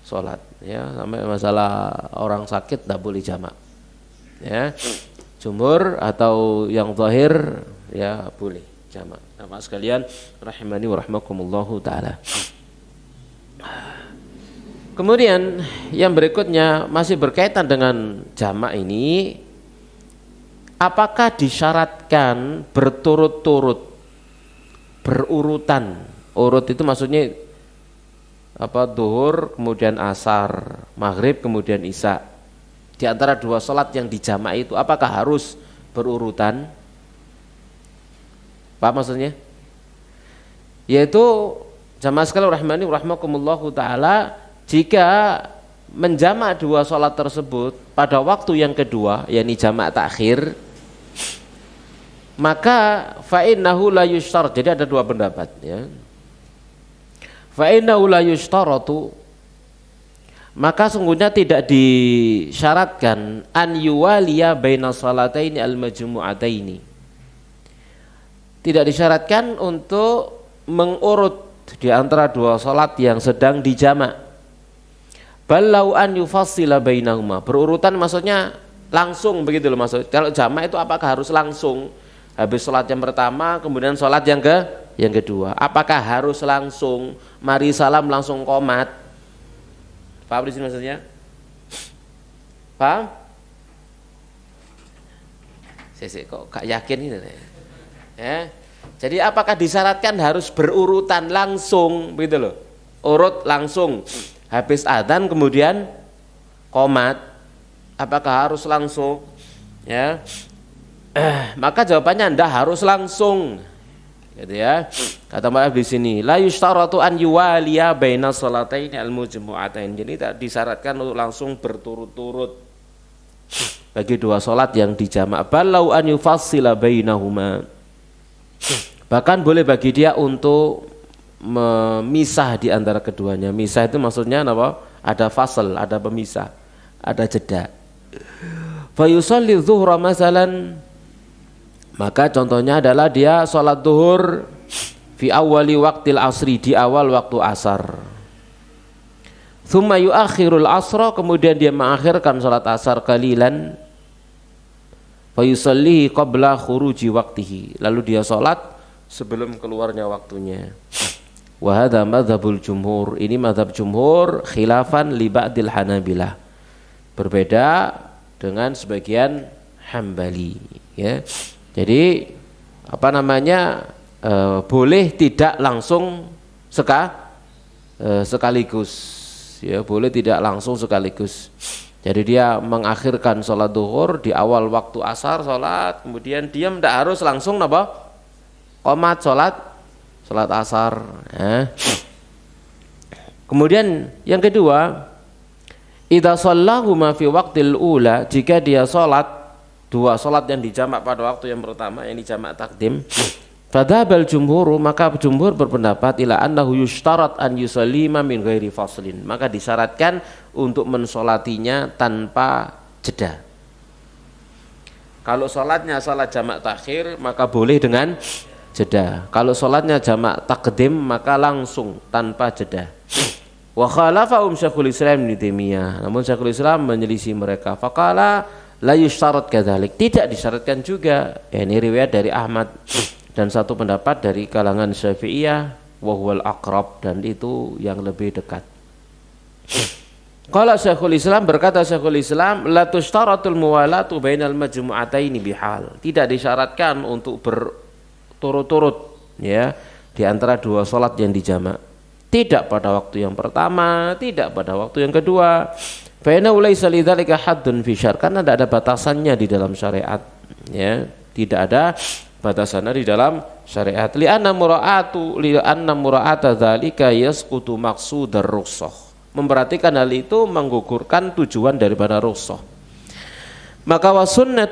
[SPEAKER 1] sholat, ya, sampai masalah orang sakit tidak boleh jamak, ya. Jumhur atau yang zahir, ya, boleh jamak. Nah, sekalian rahimani wa rahmakumullahu taala. Kemudian yang berikutnya masih berkaitan dengan jamak ini. Apakah disyaratkan berturut-turut, berurutan? Urut itu maksudnya apa? Zuhur kemudian asar, maghrib kemudian isya. Di antara dua sholat yang dijamak itu, apakah harus berurutan? Apa maksudnya? Yaitu jamaah sekalian rahimani rahimakumullahu taala, jika menjamak dua sholat tersebut pada waktu yang kedua, yakni jamak takhir, maka fa'innahu la yushtar. Jadi ada dua pendapat, ya. Fa'innahu la yushtaratu, maka sungguhnya tidak disyaratkan an yuwaliya baina salataini al-majmu'ataini. Tidak disyaratkan untuk mengurut di antara dua salat yang sedang dijamak. Balau an yufassila bainahuma. Berurutan maksudnya langsung begitu loh maksud. Kalau jamak itu apakah harus langsung? Habis sholat yang pertama, kemudian sholat yang kedua. Apakah harus langsung mari salam langsung qomat? Paham di sini maksudnya? Paham? Saya kok gak yakin ini, ya. Jadi apakah disyaratkan harus berurutan langsung, begitu loh? Urut langsung. Habis adzan kemudian qomat. Apakah harus langsung? Ya. Maka jawabannya ndak harus langsung, gitu, ya. Kata Mbak di sini, la yushtaratu an yuwaliya baina salataini al-majmu'atain. Jadi tak disyaratkan untuk langsung berturut-turut bagi dua salat yang dijamak. Balau an yufassila bainahuma. Bahkan boleh bagi dia untuk memisah di antara keduanya. Misah itu maksudnya apa? Ada fasal, ada pemisah, ada jeda. Fa yusalli dzuhra masalan, maka contohnya adalah dia sholat zuhur fi awali waqtil asri, di awal waktu asar. Tsumma yuakhirul asra, kemudian dia mengakhirkan sholat asar qalilan. Fa yusallihi qabla khuruji waqtihi, lalu dia sholat sebelum keluarnya waktunya. Wa hadza madzhabul jumhur, ini mazhab jumhur khilafan li ba'dil Hanabilah, berbeda dengan sebagian Hambali, ya. Jadi apa namanya, boleh tidak langsung sekaligus, ya, boleh tidak langsung sekaligus. Jadi dia mengakhirkan sholat duhur di awal waktu asar sholat, kemudian dia tidak harus langsung qomat sholat asar. Kemudian yang kedua, idza shallahu ma fi waqtil ula, jika dia sholat dua sholat yang dijamak pada waktu yang pertama, yang dijamak takdim, fadzhabal jumhur, maka jumhur berpendapat ila annahu yushtarat an yusallima min ghairi faslin, maka disyaratkan untuk mensolatinya tanpa jeda. Kalau sholatnya sholat jamak takhir maka boleh dengan jeda. Kalau sholatnya jamak takdim maka langsung tanpa jeda. Wa khalafahum Syekhul Islam Ibnu Taimiyah, namun Syekhul Islam menyelisih mereka. Faqala la yushtarat kadzalik, tidak disyaratkan juga. Ini riwayat dari Ahmad dan satu pendapat dari kalangan Syafi'iyah, wa huwal aqrab, dan itu yang lebih dekat. Qala Syekhul Islam, berkata Syekhul Islam, la tushtaratul muwalatu bainal majmu'ataini bihal, tidak disyaratkan untuk berturut-turut ya di antara dua salat yang dijamak, tidak pada waktu yang pertama, tidak pada waktu yang kedua. Fa inna laysa lidzalika haddun fi syar', karena tidak ada batasannya di dalam syariat ya, tidak ada batasannya di dalam syariat. Li'anna mura'ata dzalika yasqutu maqsudar rukhsah, memperhatikan hal itu menggugurkan tujuan daripada rukhsah. Maka sunnah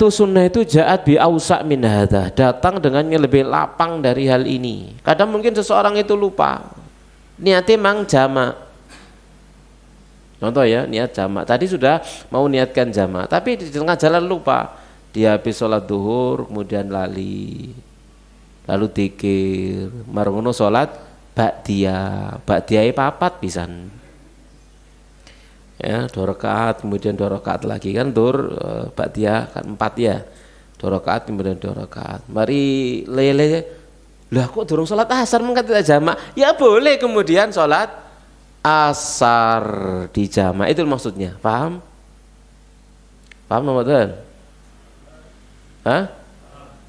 [SPEAKER 1] itu ja'at bi ausa' min hadza, datang dengan yang lebih lapang dari hal ini. Kadang mungkin seseorang itu lupa niatnya mang jamak, contoh ya, niat jamak tadi sudah mau niatkan jamak, tapi di tengah jalan lupa, dia habis sholat duhur kemudian lali, lalu dzikir marungono sholat ba'diyah papat pisan ya, 2 rakaat kemudian 2 rakaat lagi, kan dur ba'diyah kan 4 ya, 2 rakaat kemudian 2 rakaat, mari lele lah kok durung sholat asar mengkat tidak jamak, ya boleh kemudian sholat asar di jamak, itu maksudnya, paham teman-teman?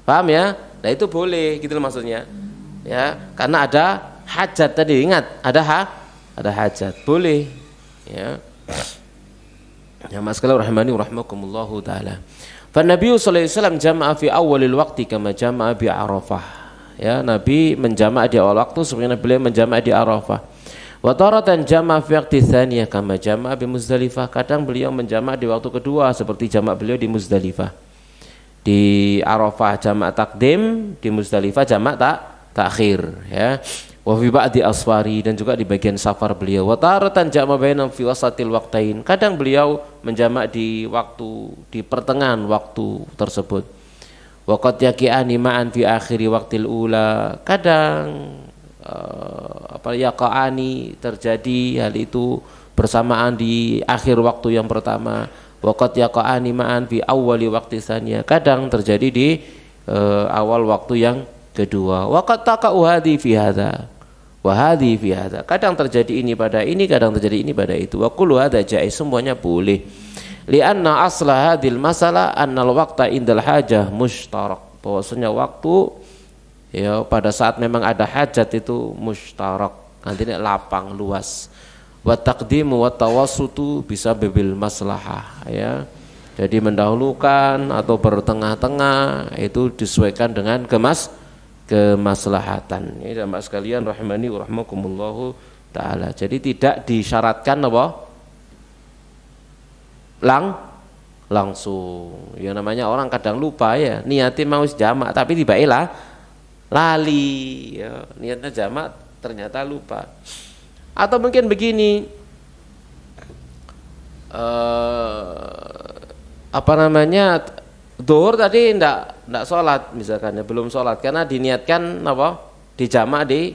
[SPEAKER 1] Paham ya? Nah itu boleh gitu maksudnya ya, karena ada hajat tadi, ingat ada hajat, boleh ya. Ya mas sekalian rahimani rahimakumullahu taala. Fa Nabi sallallahu alaihi wasallam jama'a fi awalil waqti kama jama'a bi Arafah. Ya, Nabi menjamak di awal waktu sebenarnya beliau menjamak di Arafah. Wa taratan jama'a fi waqti tsaniyah kama jama'a bi Muzdalifah. Kadang beliau menjamak di waktu kedua seperti jamak beliau di Muzdalifah. Di Arafah jamak takdim, di Muzdalifah jamak takhir ya. Wa fi ba'di asfari, dan juga di bagian safar beliau. Wa taratan jama'a bainam fi wasatil waqtain. Kadang beliau menjamak di pertengahan waktu tersebut. Wa qad yaqi'ani ma'an fi akhiri waqtil ula. Kadang yaqa'ani terjadi hal itu bersamaan di akhir waktu yang pertama. Wa qad yaqa'ani ma'an fi awwali waqti tsaniyah. Kadang terjadi di awal waktu yang kedua. Wa qad taqa'u hadhi fi hadza wa hadhi fi hadza. Kadang terjadi ini pada ini, kadang terjadi ini pada itu. Wa kullu hadza jaiz, semuanya boleh. Lianna asla hadil masalah annal waqta indal hajah mushtarak, bahwasanya waktu ya pada saat memang ada hajat itu mushtarak, nantinya lapang luas. Wa taqdimu wa tawassutu bisa bibil maslahah ya, jadi mendahulukan atau bertengah-tengah itu disesuaikan dengan kemaslahatan. Ini jamaah sekalian rahimani wa rahimakumullahu taala. Jadi tidak disyaratkan apa langsung ya, namanya orang kadang lupa ya, niatnya mau jamak tapi tiba-tiba lali ya, niatnya jamak ternyata lupa. Atau mungkin begini, zuhur tadi ndak sholat misalkan ya, belum sholat karena diniatkan apa dijamak di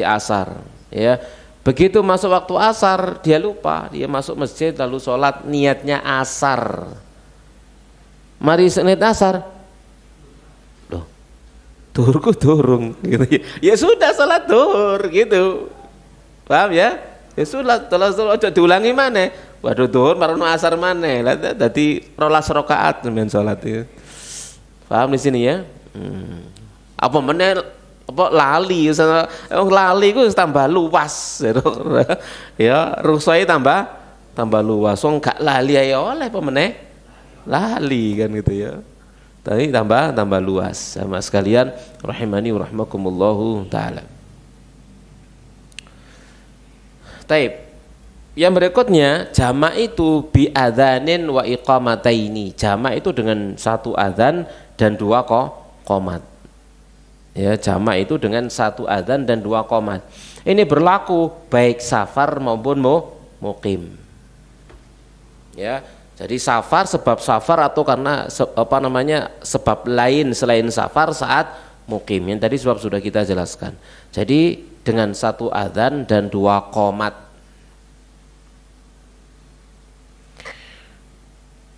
[SPEAKER 1] asar ya. Begitu masuk waktu asar dia lupa, dia masuk masjid lalu sholat niatnya asar, mari niat asar, loh duhurku durung gitu ya, sudah sholat duhur gitu, paham ya? Ya sudah sholat diulangi mana, waduh duhur marono asar mana lah, tadi 12 rakaat dengan sholat itu, paham di sini ya? Apa menel apa lali itu tambah luas ya, rukshoe tambah tambah luas. Wong gak lali ae oleh apa meneh? Lali kan gitu ya. Tapi tambah luas. Sama sekalian rahimani wa rahmakumullahu taala. Taib. Yang berikutnya jamak itu bi adzanin wa iqamataini. Jamak itu dengan satu adzan dan dua qomat. Ya, jamak itu dengan satu adzan dan dua qomat. Ini berlaku baik safar maupun muqim. Ya, jadi safar sebab safar atau karena sebab lain selain safar saat muqim. Yang tadi sebab sudah kita jelaskan. Jadi dengan satu adzan dan dua qomat.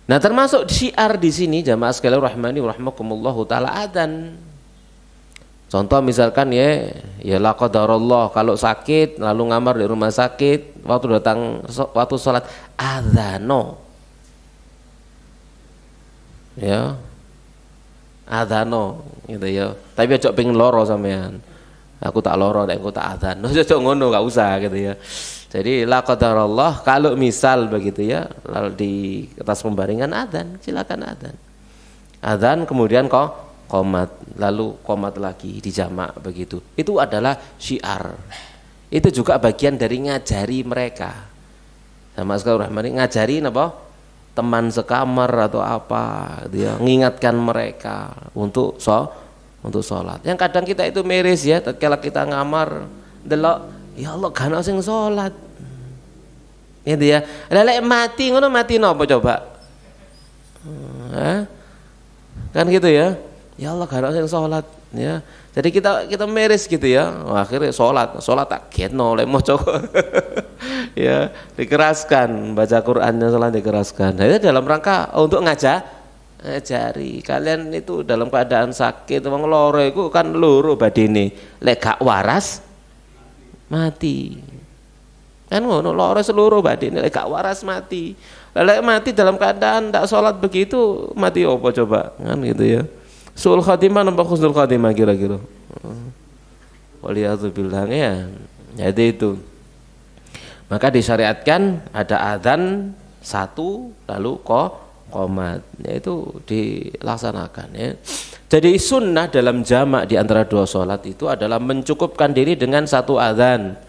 [SPEAKER 1] Nah, termasuk syiar di sini jamaah sekalian rahmani wa rahmakumullahu taala adzan. Contoh misalkan ya la qadarullah kalau sakit lalu ngamar di rumah sakit waktu salat adzano. Ya. Adzano gitu ya. Tapi aja pengen loro sampean. Aku tak loro nek aku tak adzan. Aja ngono enggak usah gitu ya. Jadi la qadarullah kalau misal begitu ya lalu di atas pembaringan adzan, silakan adzan. Adzan kemudian qomat, lalu qomat lagi di jamak begitu. Itu adalah syiar. Itu juga bagian dari ngajari mereka. Sama sekali rahmani ngajari apa? Teman sekamar atau apa dia ngingatkan mereka untuk sholat. Yang kadang kita itu miris ya tatkala kita ngamar delok ya Allah kan sing sholat gitu ya. Lelek mati ngono mati napa coba? Kan gitu ya. Ya Allah kan sing sholat ya. Jadi kita miris gitu ya. Akhirnya sholat tak getno oleh maca ya dikeraskan baca Qur'annya sholat dikeraskan. Nah, itu dalam rangka untuk ngajari kalian itu dalam keadaan sakit wong loro iku kan loro badine. Lek gak waras mati kan ngono loro seluruh badan lek gak waras mati. Lek mati dalam keadaan ndak sholat begitu mati apa coba kan gitu ya. Sul khatimah nampak husnul khatimah kira-kira. Waliyadzubillah ya. Jadi itu. Maka disyariatkan ada adzan satu lalu qomat. Itu dilaksanakan ya. Jadi sunnah dalam jamak di antara dua sholat itu adalah mencukupkan diri dengan satu adzan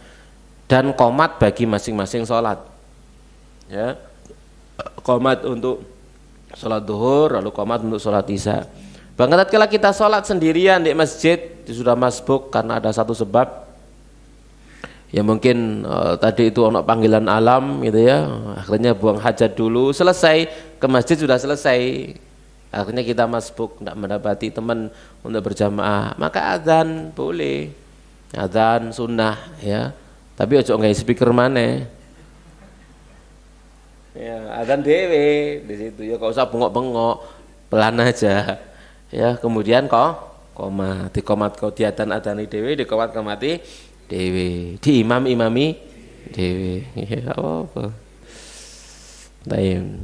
[SPEAKER 1] dan qomat bagi masing-masing sholat. Ya, qomat untuk sholat duhur, lalu qomat untuk sholat isya. Bahkan tatkala kita sholat sendirian di masjid sudah masbuk karena ada satu sebab. Ya mungkin tadi itu ono panggilan alam gitu ya. Akhirnya buang hajat dulu, selesai ke masjid sudah selesai. Akhirnya kita masbuk tidak mendapati teman untuk berjamaah, maka adzan boleh, adzan sunnah ya. Tapi ojo nggak speaker mana? Ya adzan dewe di situ ya, kau usah bengok-bengok, pelan aja ya. Kemudian komat, di komat kau diadzan adzani dewe, di komat komati dewe, di imami dewe, ya apa?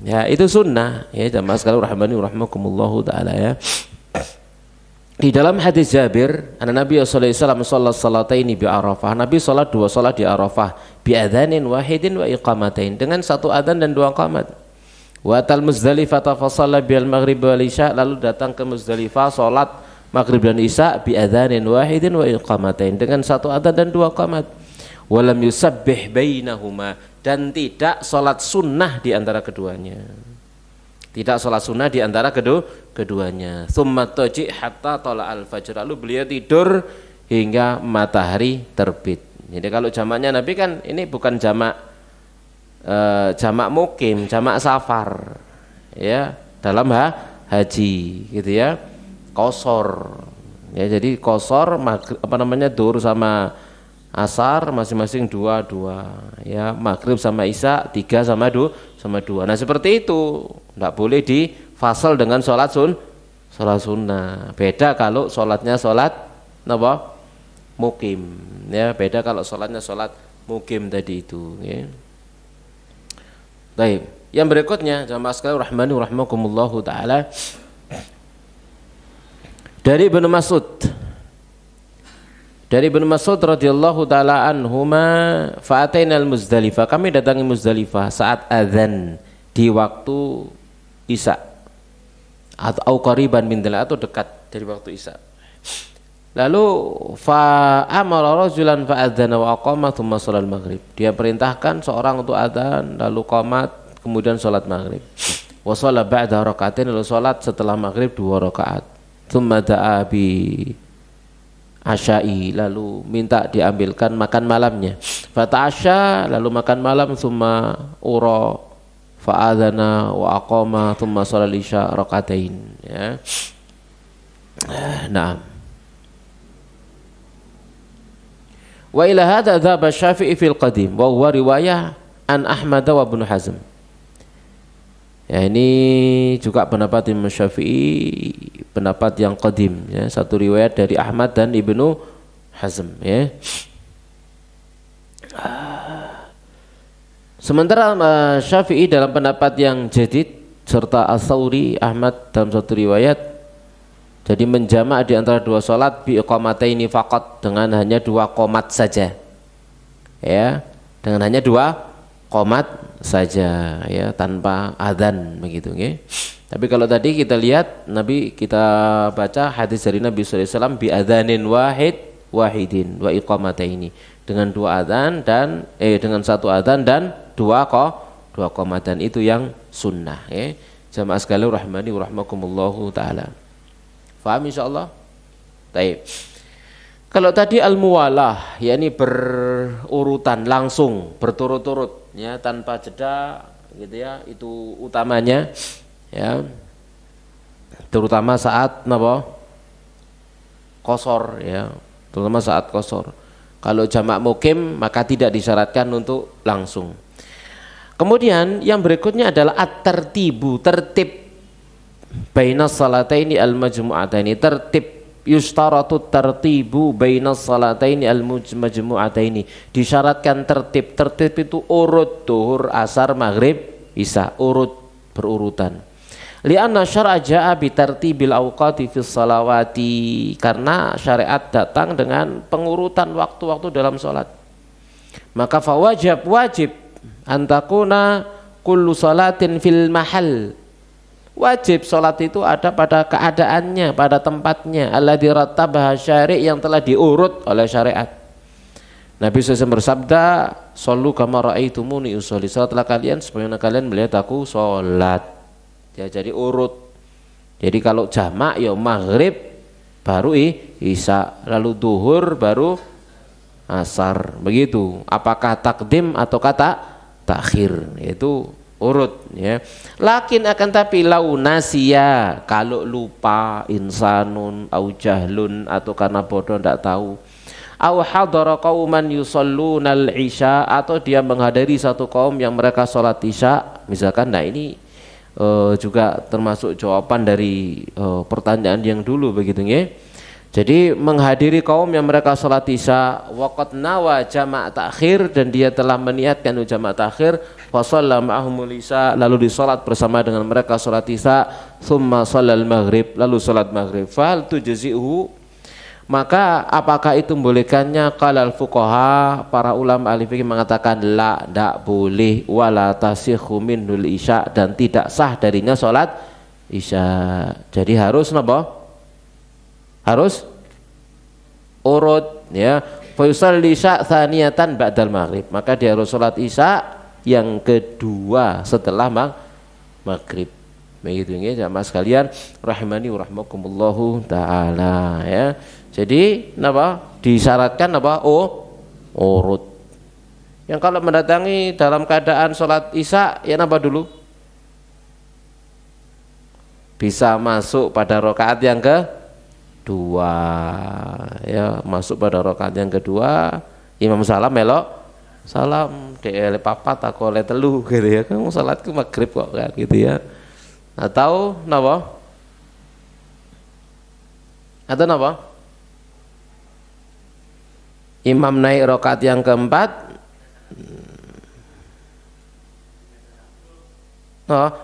[SPEAKER 1] Ya itu sunnah ya jamaah sekalian rahmani wa rahmakumullahu taala ya. Di dalam hadis Jabir, Nabi sallallahu alaihi wasallam salat salataini bi Arafah. Nabi salat dua salat di Arafah bi adzanin wahidin wa iqamatain, dengan satu adzan dan dua qamat. Wa tal Muzdalifah fa shalla bil maghrib wal isya, lalu datang ke Muzdalifah salat maghrib dan isya bi adzanin wahidin wa iqamatain, dengan satu adzan dan dua qamat. Walam yusabbih bainahuma, dan tidak sholat sunnah di antara keduanya. Tidak sholat sunnah di antara keduanya. Tsumma taji hatta tala al-fajr, lalu beliau tidur hingga matahari terbit. Jadi kalau jamaknya Nabi kan ini bukan jamak mukim, jamak safar. Ya, dalam haji gitu ya. Qashar. Ya, jadi qashar duhur sama asar masing-masing dua ya, maghrib sama isya 3 sama 2. Nah seperti itu, tidak boleh difasal dengan sholat sunnah. Beda kalau sholatnya sholat apa? Mukim ya, beda kalau sholatnya sholat mukim tadi itu ya. Baik, yang berikutnya jamaah sekalian rahmani wa rahmakumullahu taala, dari Ibnu Mas'ud Dari Ibnu Mas'ud radhiyallahu taala anhuma, fa'atainal Muzdalifah, kami datangi Muzdalifah saat azan di waktu Isya atau qariban min dzalik, atau dekat dari waktu Isya. Lalu fa amara rajulan fa adzana wa aqama tsumma shalal maghrib. Dia perintahkan seorang untuk adzan lalu qomat kemudian salat maghrib. Wa shalla ba'da raka'atain, lalu salat setelah maghrib 2 rakaat. Tsumma da'a bi asyai, lalu minta diambilkan makan malamnya. Fata'asya, lalu makan malam. Tsumma ura fa'adzana wa aqama tsumma shalal isya raka'atain, ya. Naam. Wa ila hadza dzaba Syafi'i fil qadim wa huwa riwayah an Ahmad wa Ibnu Hazm. Ya, ini juga pendapat Imam Syafi'i, pendapat yang qadim, ya, satu riwayat dari Ahmad dan Ibnu Hazm, ya. Sementara Syafi'i dalam pendapat yang jadid, serta Ats-Tsauri, Ahmad dalam satu riwayat, jadi menjamak di antara dua salat bi iqamataini faqat, dengan hanya 2 qomat saja, ya, dengan hanya 2 qomat saja, ya, tanpa adzan begitu, ya. Tapi kalau tadi kita lihat Nabi, kita baca hadis dari Nabi sallallahu alaihi wasallam bi adzanin wahidin wa iqamataini, dengan 2 adzan dan dengan 1 adzan dan 2 qomatan, itu yang sunnah, ya. Jamaah sekalian rahmani wa rahmakumullahu taala. Faham insyaallah? Baik. Kalau tadi al-muwalah, yakni berurutan, langsung berturut-turut, ya, tanpa jeda gitu, ya, itu utamanya, ya, terutama saat qashar, ya, terutama saat qashar. Kalau jamak mukim maka tidak disyaratkan untuk langsung. Kemudian yang berikutnya adalah at-tartibu, tertib bainas salataini al-majmu'ataini, tertib, yustaratu tartibu bainas salataini al-majmu'ataini, disyaratkan tertib. Tertib itu urut, zuhur, asar, maghrib, isya, urut, berurutan. Li'anna syar'a ja'a bi tartibil awqati fis salawati, karena syariat datang dengan pengurutan waktu-waktu dalam salat. Maka wajib antakuna kullu salatin fil mahal, wajib salat itu ada pada keadaannya, pada tempatnya, alladzi rattabaha syari', yang telah diurut oleh syariat. Nabi SAW bersabda, "Shallu kama ra'aitumuni usolli", salatlah kalian sebagaimana kalian melihat aku salat. Ya, jadi urut. Jadi kalau jamak ya maghrib baru isya, lalu duhur baru asar, begitu. Apakah takdim atau kata takhir, itu urut, ya. Lakin akan tapi launasia, kalau lupa, insanun au jahlun, atau karena bodoh tidak tahu, au hadara qauman yusallunal isya, atau dia menghadiri satu kaum yang mereka sholat isya misalkan. Nah, ini juga termasuk jawaban dari pertanyaan yang dulu begitu, ya. Jadi menghadiri kaum yang mereka sholat isya, waqad nawa jamak takhir, dan dia telah meniatkan jamak takhir, fa shalla ma'ahumul isya, lalu disolat bersama dengan mereka sholat isya, thumma shallal maghrib, lalu sholat maghrib, fal tujzi'uhu, maka apakah itu membolehkannya? Qalal fuqaha, para ulama ahli fikih mengatakan la, tidak boleh, wala tasihhu minhul isya, dan tidak sah darinya sholat isya. Jadi harus napa? Harus urut, ya. Fa yusalli isya tsaniyatan ba'dal maghrib, maka dia harus sholat isya yang kedua setelah maghrib. Begitu, ya, jamaah sekalian rahimani wa rahmakumullahu taala, ya. Jadi napa? Disyaratkan apa? Urut. Yang kalau mendatangi dalam keadaan sholat isya, ya napa dulu? Bisa masuk pada rakaat yang kedua, ya, masuk pada rakaat yang kedua, imam salam melok salam, dele papat aku oleh telu gitu, ya. Kamu salat ke maghrib kok kan gitu, ya. Atau napa? Atau napa? Imam naik rakaat yang keempat,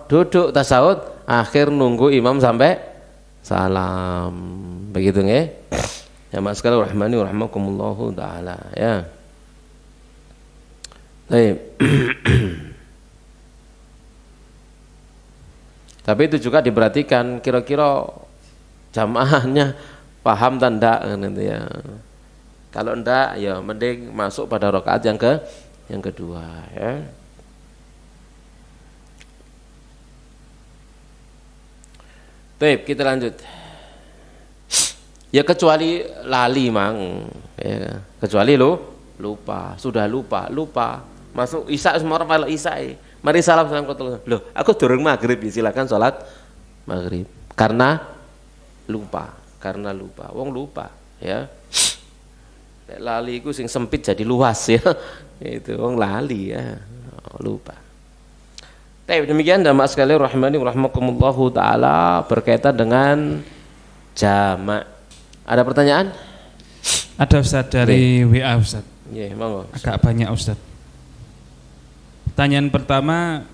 [SPEAKER 1] duduk tasawuf akhir nunggu imam sampai salam, begitu, nggih. Jamaah sekalian rahmani wa rahmakumullahu taala ya. Baik. Tapi itu juga diperhatikan kira-kira jamaahnya paham dan enggak gitu ya. Kalau enggak ya mending masuk pada rakaat yang kedua ya. Baik, kita lanjut. Ya kecuali lali mang ya. Kecuali lupa, sudah lupa. Masuk isya semua orang kalau isya. Mari salam kotor. Loh, aku durung maghrib, silakan sholat maghrib. Karena lupa. Wong lupa, ya. Lali itu sing sempit jadi luas ya. Itu wong lali ya, lupa. Tapi demikian jamaah sekalian rahimani rahimakumullahu taala berkaitan dengan jamak. Ada pertanyaan?
[SPEAKER 2] Ada Ustaz dari WA Ustaz.
[SPEAKER 1] Iya, monggo.
[SPEAKER 2] Agak banyak Ustaz. Pertanyaan pertama,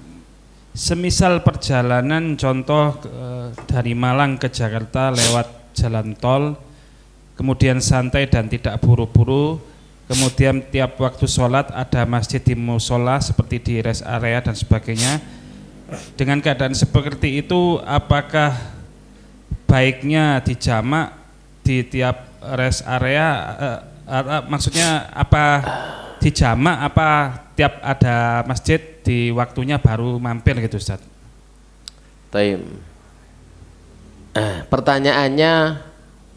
[SPEAKER 2] semisal perjalanan contoh dari Malang ke Jakarta lewat jalan tol, kemudian santai dan tidak buru-buru, kemudian tiap waktu sholat ada masjid di musola seperti di rest area dan sebagainya. Dengan keadaan seperti itu, apakah baiknya dijamak di tiap rest area? Maksudnya apa dijamak apa tiap ada masjid di waktunya baru mampir gitu Ustaz?
[SPEAKER 1] Taim. Pertanyaannya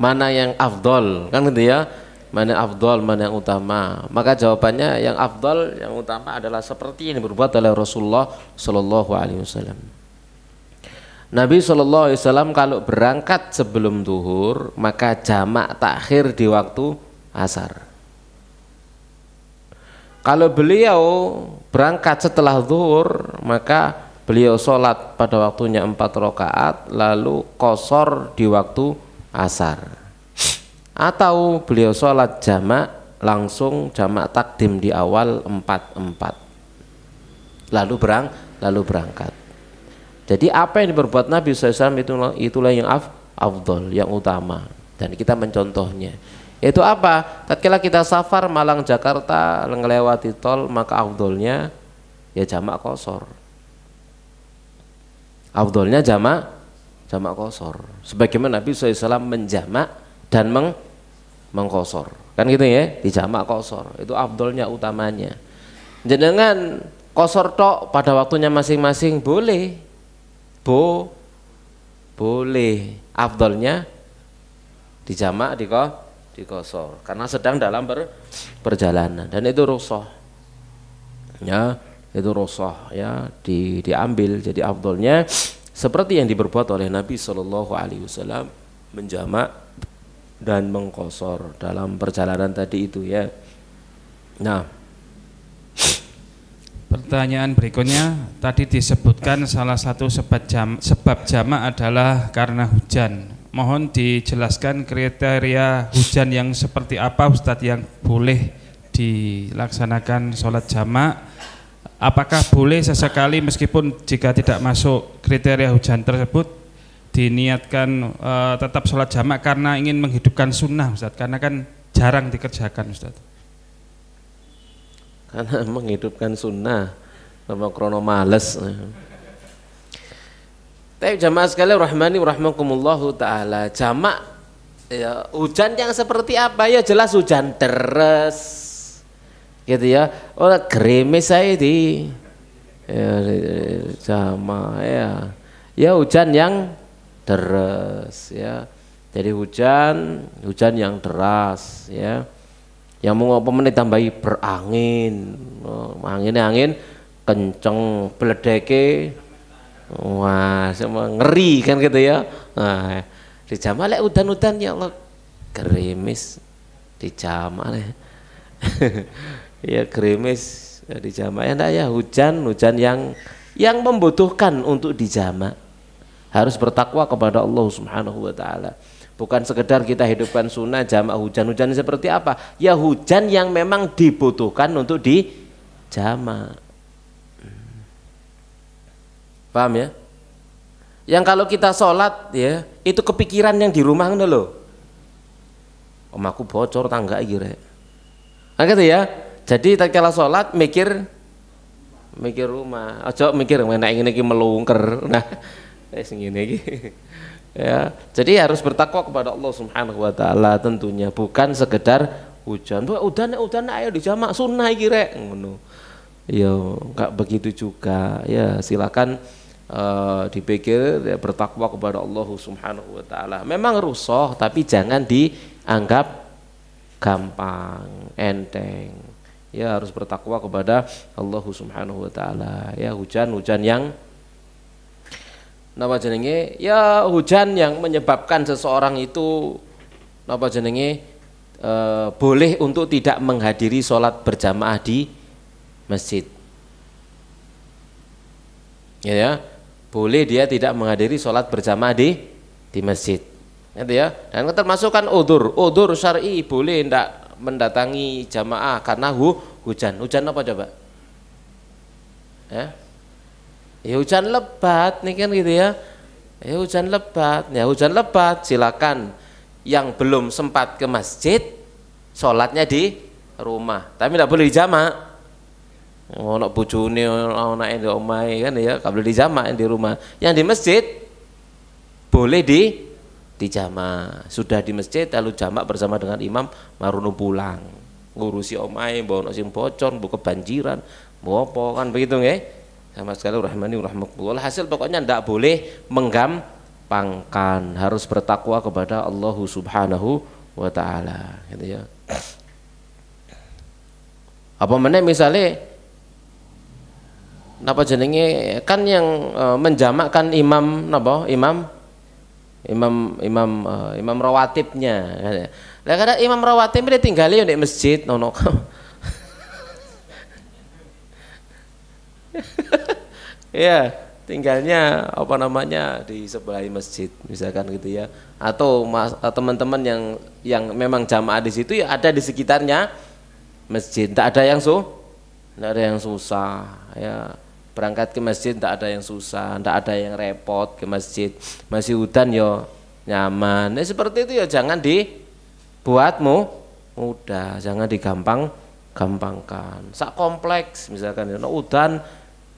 [SPEAKER 1] mana yang afdol kan gitu ya? Mana yang afdol, mana yang utama? Maka jawabannya yang afdol, yang utama adalah seperti yang diperbuat oleh Rasulullah Shallallahu Alaihi Wasallam. Nabi Shallallahu Alaihi Wasallam kalau berangkat sebelum zuhur maka jamak takhir di waktu asar. Kalau beliau berangkat setelah zuhur maka beliau sholat pada waktunya 4 rakaat lalu qashar di waktu asar. Atau beliau sholat jamak langsung jamak takdim di awal 4-4 lalu berangkat. Jadi apa yang diperbuat Nabi SAW itulah yang afdol, yang utama, dan kita mencontohnya. Itu apa? Tatkala kita safar Malang Jakarta melewati tol maka afdolnya ya jamak qashar. Afdolnya jamak qashar. Sebagaimana Nabi SAW menjamak dan mengqashar. Kan gitu ya, di jamak qashar. Itu afdolnya, utamanya. Jenengan qashar tok pada waktunya masing-masing boleh. Boleh. Afdolnya di jamak di qashar karena sedang dalam perjalanan dan itu rukhsah. Ya, itu rukhsah ya diambil. Jadi afdolnya seperti yang diperbuat oleh Nabi Shallallahu Alaihi Wasallam menjamak dan mengqashar dalam perjalanan tadi itu ya. Nah,
[SPEAKER 2] pertanyaan berikutnya, tadi disebutkan salah satu sebab jamak adalah karena hujan. Mohon dijelaskan kriteria hujan yang seperti apa Ustadz yang boleh dilaksanakan sholat jamak. Apakah boleh sesekali meskipun jika tidak masuk kriteria hujan tersebut diniatkan tetap sholat jamak karena ingin menghidupkan sunnah Ustadz, karena kan jarang dikerjakan Ustadz.
[SPEAKER 1] Karena menghidupkan sunnah sama krono males. Tapi jamaah sekalian rahmani rahimakumullahu taala, jamak ya, hujan yang seperti apa? Ya jelas hujan deres gitu ya. Ora gerimis saya di ya, jamak ya. Ya hujan yang deres ya. Jadi hujan yang deras ya. Yang mau apa menit tambahi berangin. Angin kenceng beledeke. Wah, semua ngeri kan gitu ya. Nah, di jamak lek udan-udan ya Allah gerimis di jamak lek. Ya gerimis ya di jamak ya, ya hujan yang membutuhkan untuk dijamak. Harus bertakwa kepada Allah Subhanahu wa taala. Bukan sekedar kita hidupkan sunnah jamak hujan seperti apa? Ya hujan yang memang dibutuhkan untuk dijamak. Paham ya? Yang kalau kita sholat ya itu kepikiran yang di rumah loh. Omaku bocor tangga iki rek. Nah gitu ya. Jadi tatkala salat mikir rumah. Aja mikir menak ngene iki melungker. Nah, sing ngene iki. Ya, jadi harus bertakwa kepada Allah Subhanahu wa taala tentunya, bukan sekedar hujan. Udan ayo dijamak sunnah iki rek ngono. Ya, enggak begitu juga. Ya, silakan dipikir ya, bertakwa kepada Allah Subhanahu wa taala. Memang rusuh tapi jangan dianggap gampang, enteng. Ya harus bertakwa kepada Allah Subhanahu wa taala. Ya hujan yang napa jenenge? Ya hujan yang menyebabkan seseorang itu napa jenenge boleh untuk tidak menghadiri sholat berjamaah di masjid. Ya, boleh dia tidak menghadiri sholat berjamaah di masjid. Gitu ya. Dan termasuk kan udzur syar'i, boleh tidak mendatangi jamaah karena hujan. Hujan apa coba? Ya hujan lebat nih kan gitu ya. Ya hujan lebat silakan yang belum sempat ke masjid sholatnya di rumah. Tapi tidak boleh dijamak. Ono bojone ana ende omahe kan ya, gak boleh dijamak di rumah. Yang di masjid boleh dijamak. Sudah di masjid lalu jamak bersama dengan imam marono pulang. Ngurusi omahe mbok ono sing bocor, mbok kebanjiran, mbok apa kan begitu nggih. Sama sekali rahmani rahmatullah. Hasil pokoknya ndak boleh menggampangkan, harus bertakwa kepada Allah Subhanahu wa taala gitu ya. Apa meneh misale napa jenenge kan yang menjamakkan imam napa imam rawatibnya. Lah kadang imam rawatib dia tinggali di masjid nono. Ya, tinggalnya apa namanya di sebelah masjid misalkan gitu ya. Atau teman-teman yang memang jamaah di situ ya ada di sekitarnya masjid. Tidak ada yang susah ya. Berangkat ke masjid tidak ada yang susah, tidak ada yang repot ke masjid. Masih hutan yo nyaman. Nah, seperti itu ya jangan dibuatmu mudah, jangan digampangkan. Sak kompleks misalkan ya udan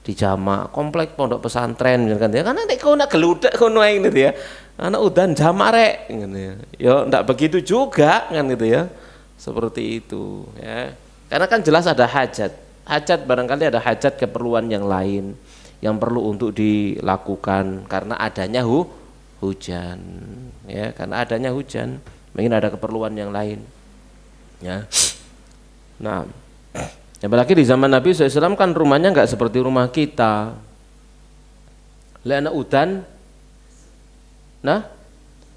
[SPEAKER 1] dijamak, kompleks pondok pesantren misalkan ya. Karena nek kono geludak kono ae gitu ya. Anak udan jamak rek gitu ya. Yo ndak begitu juga kan gitu ya. Seperti itu ya. Karena kan jelas ada hajat barangkali ada hajat keperluan yang lain yang perlu untuk dilakukan karena adanya hujan ya, karena adanya hujan mungkin ada keperluan yang lain ya. Nah, apalagi di zaman Nabi SAW kan rumahnya nggak seperti rumah kita. Lek udan nah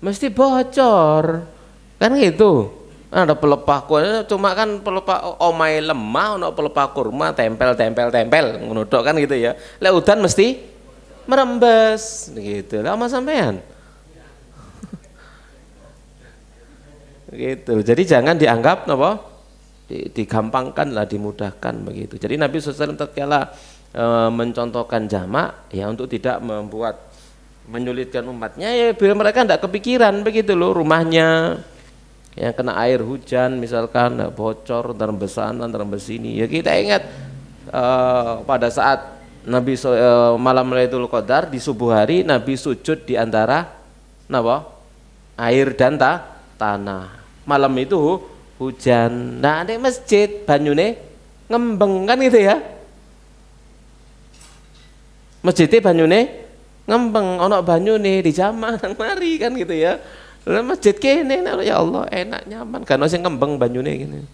[SPEAKER 1] mesti bocor kan gitu. Ada pelepah cuma kan pelepah omai lemah, ono pelepah kurma tempel ngono tok kan gitu ya. Lek udan mesti merembes gitu. Lah sama sampean. Gitu. Jadi jangan dianggap napa digampangkan lah, dimudahkan begitu. Jadi Nabi SAW tatkala mencontohkan jamak ya untuk tidak menyulitkan umatnya ya biar mereka tidak kepikiran begitu loh rumahnya yang kena air hujan misalkan bocor terembes sini ya kita ingat pada saat Nabi malam Lailatul Qadar di subuh hari Nabi sujud di antara air dan tanah malam itu hujan. Nah di masjid banyune ngembeng kan gitu ya, masjidnya banyune ngembeng ono banyune dijamak nang mari kan gitu ya. Lah masjid kene ya Allah enak nyaman kan sing ngembeng banyune gini.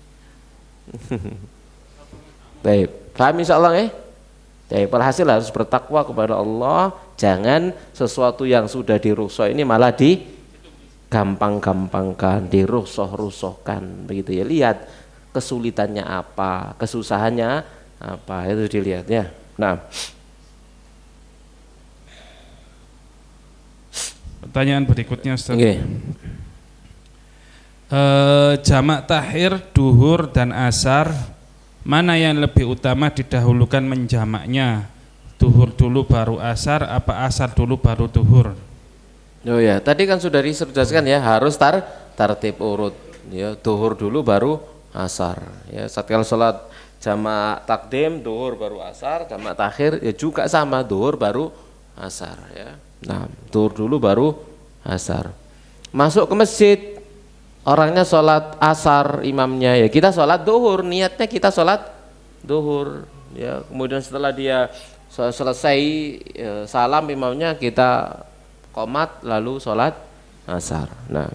[SPEAKER 1] Baik, paham insyaallah ya. Jadi perhasil harus bertakwa kepada Allah, jangan sesuatu yang sudah dirusak ini malah digampang-gampangkan, dirusuh-rusuhkan begitu ya. Lihat kesulitannya apa, kesusahannya apa, itu dilihat ya. Nah,
[SPEAKER 2] pertanyaan berikutnya Ustaz.
[SPEAKER 1] Okay.
[SPEAKER 2] Jamak takhir, duhur dan asar, mana yang lebih utama didahulukan menjamaknya? Duhur dulu baru asar, apa asar dulu baru duhur?
[SPEAKER 1] Oh ya, tadi kan sudah dijelaskan ya, harus tartib urut ya duhur dulu baru asar. Ya, setelah sholat jamak takdim duhur baru asar, jamak takhir ya juga sama duhur baru asar. Ya, nah duhur dulu baru asar. Masuk ke masjid, orangnya sholat asar imamnya, ya kita sholat duhur, niatnya kita sholat duhur. Ya, kemudian setelah dia selesai salam imamnya kita qomat lalu sholat asar. Nah,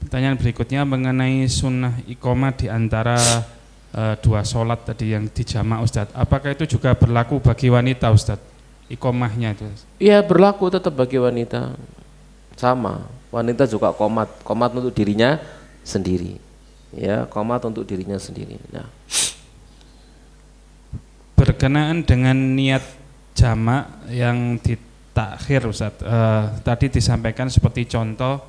[SPEAKER 2] pertanyaan berikutnya mengenai sunnah iqomah di antara dua sholat tadi yang dijamak Ustadz. Apakah itu juga berlaku bagi wanita Ustadz? Iqomahnya itu?
[SPEAKER 1] Iya berlaku tetap bagi wanita. Sama, wanita juga qomat untuk dirinya sendiri. Ya, qomat untuk dirinya sendiri. Nah,
[SPEAKER 2] berkenaan dengan niat jamak yang ditakhir Ustadz, tadi disampaikan seperti contoh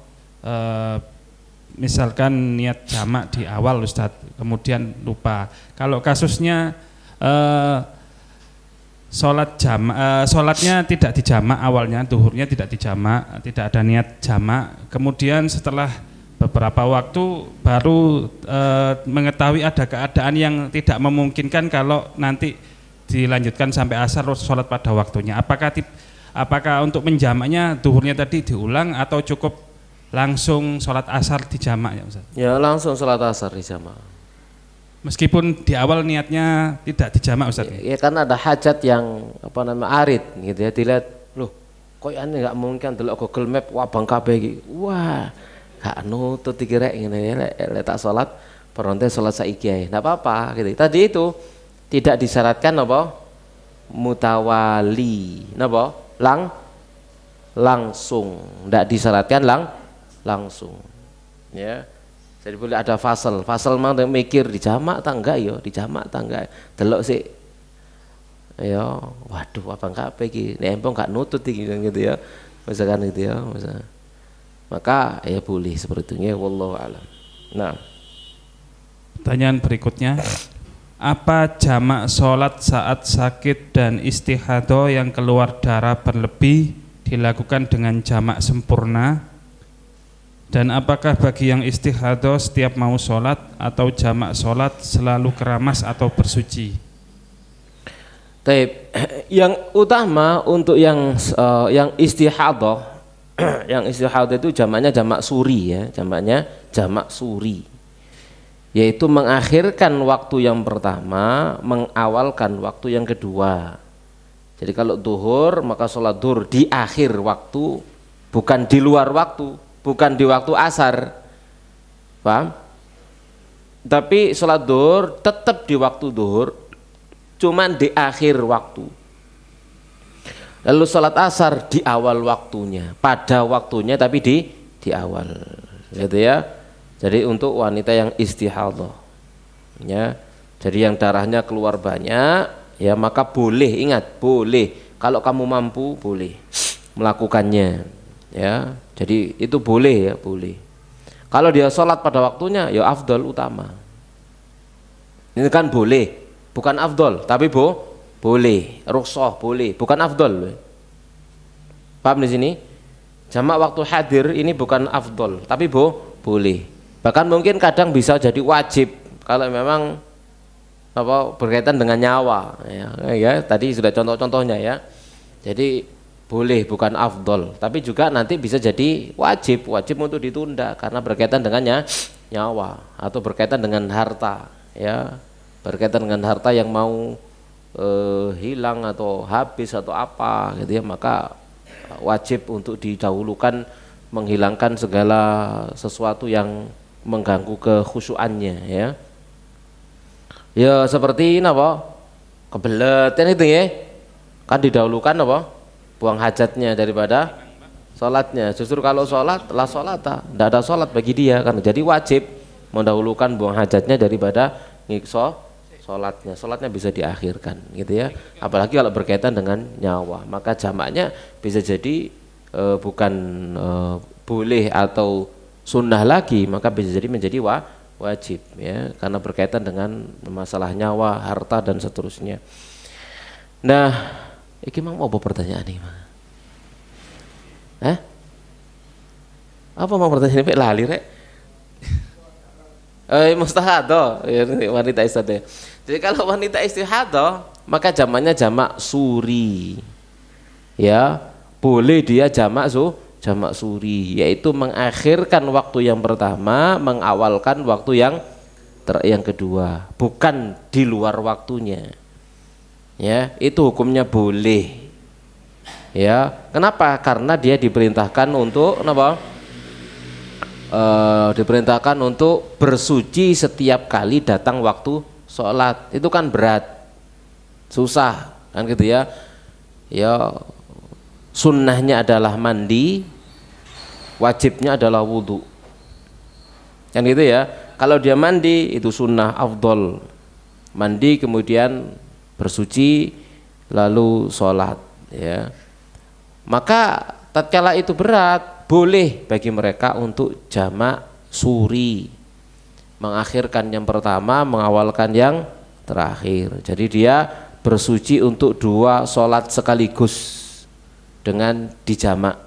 [SPEAKER 2] misalkan niat jamak di awal Ustadz kemudian lupa. Kalau kasusnya sholatnya tidak dijamak, awalnya duhurnya tidak dijamak, tidak ada niat jamak, kemudian setelah beberapa waktu baru mengetahui ada keadaan yang tidak memungkinkan kalau nanti dilanjutkan sampai asar sholat pada waktunya. Apakah untuk menjamaknya duhurnya tadi diulang atau cukup langsung sholat asar dijamak ya Ustaz? Ya langsung sholat asar dijamak. Meskipun di awal niatnya tidak dijamak Ustaz? Ya kan ada hajat yang arid gitu ya, dilihat loh kok ini nggak mungkin delok Google Map wah bang kabeh iki. Wah, gak nutut dikira ngene lek tak sholat peronte sholat saiki ae. Enggak apa-apa gitu. Tadi itu tidak disyaratkan apa? Mutawali. Napa? Langsung. Enggak disyaratkan langsung. Ya. Jadi boleh ada fasal. Fasal mang mikir dijamak ta enggak ya? Dijamak ta enggak? Delok sik. Ya, waduh apa enggak apa iki? Nek empong enggak nutut iki gitu ya. Misalkan gitu ya, misalkan. Maka ya boleh seperti itu ya, wallahu alam. Nah, pertanyaan berikutnya, apa jamak sholat saat sakit dan istihadah yang keluar darah berlebih dilakukan dengan jamak sempurna? Dan apakah bagi yang istihadah setiap mau sholat atau jamak sholat selalu keramas atau bersuci?
[SPEAKER 1] Taib, yang utama untuk yang istihadah, yang istihadah itu jamaknya jamak suri ya, jamaknya jamak suri. Yaitu mengakhirkan waktu yang pertama, mengawalkan waktu yang kedua. Jadi kalau duhur maka sholat duhur di akhir waktu, bukan di luar waktu, bukan di waktu asar, paham? Tapi sholat duhur tetap di waktu duhur, cuman di akhir waktu. Lalu sholat asar di awal waktunya, pada waktunya tapi di awal, gitu ya. Jadi untuk wanita yang istihadah, ya, jadi yang darahnya keluar banyak, ya maka boleh, ingat boleh, kalau kamu mampu boleh melakukannya, ya. Jadi itu boleh ya, boleh. Kalau dia sholat pada waktunya, ya afdol utama. Ini kan boleh, bukan afdol, tapi boleh, rukhsah boleh, bukan afdol. Paham di sini? Jamak waktu hadir ini bukan afdol, tapi boleh. Bahkan mungkin kadang bisa jadi wajib kalau memang berkaitan dengan nyawa ya, tadi sudah contoh-contohnya ya. Jadi boleh bukan afdol, tapi juga nanti bisa jadi wajib untuk ditunda karena berkaitan dengan nyawa atau berkaitan dengan harta ya, berkaitan dengan harta yang mau hilang atau habis atau apa gitu ya, maka wajib untuk didahulukan menghilangkan segala sesuatu yang mengganggu kekhusyuannya ya. Ya seperti apa? Kebelet itu ya. Kan didahulukan apa? Buang hajatnya daripada sholatnya. Justru kalau sholat lah sholata, tidak ada sholat bagi dia kan. Jadi wajib mendahulukan buang hajatnya daripada ngikso sholatnya. Sholatnya bisa diakhirkan gitu ya. Apalagi kalau berkaitan dengan nyawa, maka jamaknya bisa jadi bukan boleh atau sunnah lagi, maka bisa jadi menjadi wajib ya, karena berkaitan dengan masalah nyawa, harta dan seterusnya. Nah, iki mau pertanyaan nih, Apa mau pertanyaan ini lali rek? Mustahadah, ya, wanita istihadah. Jadi kalau wanita istihadah maka jamaknya jamak suri. Ya, boleh dia jamak suri, yaitu mengakhirkan waktu yang pertama, mengawalkan waktu yang kedua, bukan di luar waktunya. Ya, itu hukumnya boleh. Ya, kenapa? Karena dia diperintahkan untuk apa? Diperintahkan untuk bersuci setiap kali datang waktu sholat. Itu kan berat, susah, kan gitu ya. Ya, sunnahnya adalah mandi, wajibnya adalah wudhu, kan gitu ya. Kalau dia mandi itu sunnah afdol, mandi kemudian bersuci lalu sholat, ya. Maka tatkala itu berat, boleh bagi mereka untuk jamak suri, mengakhirkan yang pertama, mengawalkan yang terakhir. Jadi dia bersuci untuk 2 sholat sekaligus dengan dijamak,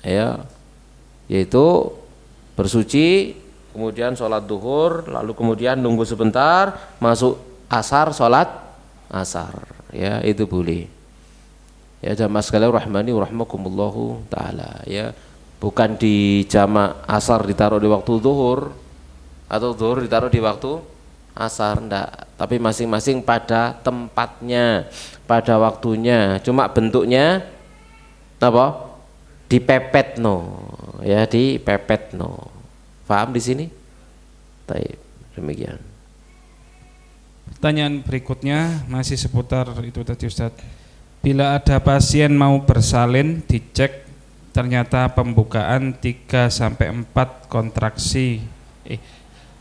[SPEAKER 1] ya, yaitu bersuci kemudian sholat duhur, lalu kemudian nunggu sebentar masuk asar, sholat asar, ya, itu boleh. Ya jamaah sekalian rahmani wa rahmakumullahu taala, ya, bukan di jamak asar ditaruh di waktu zuhur atau zuhur ditaruh di waktu asar, enggak, tapi masing-masing pada tempatnya, pada waktunya, cuma bentuknya apa? Dipepet no, ya, dipepet no. Paham di sini? Baik, demikian.
[SPEAKER 2] Pertanyaan berikutnya masih seputar itu tadi Ustaz. Bila ada pasien mau bersalin, dicek ternyata pembukaan 3-4 kontraksi.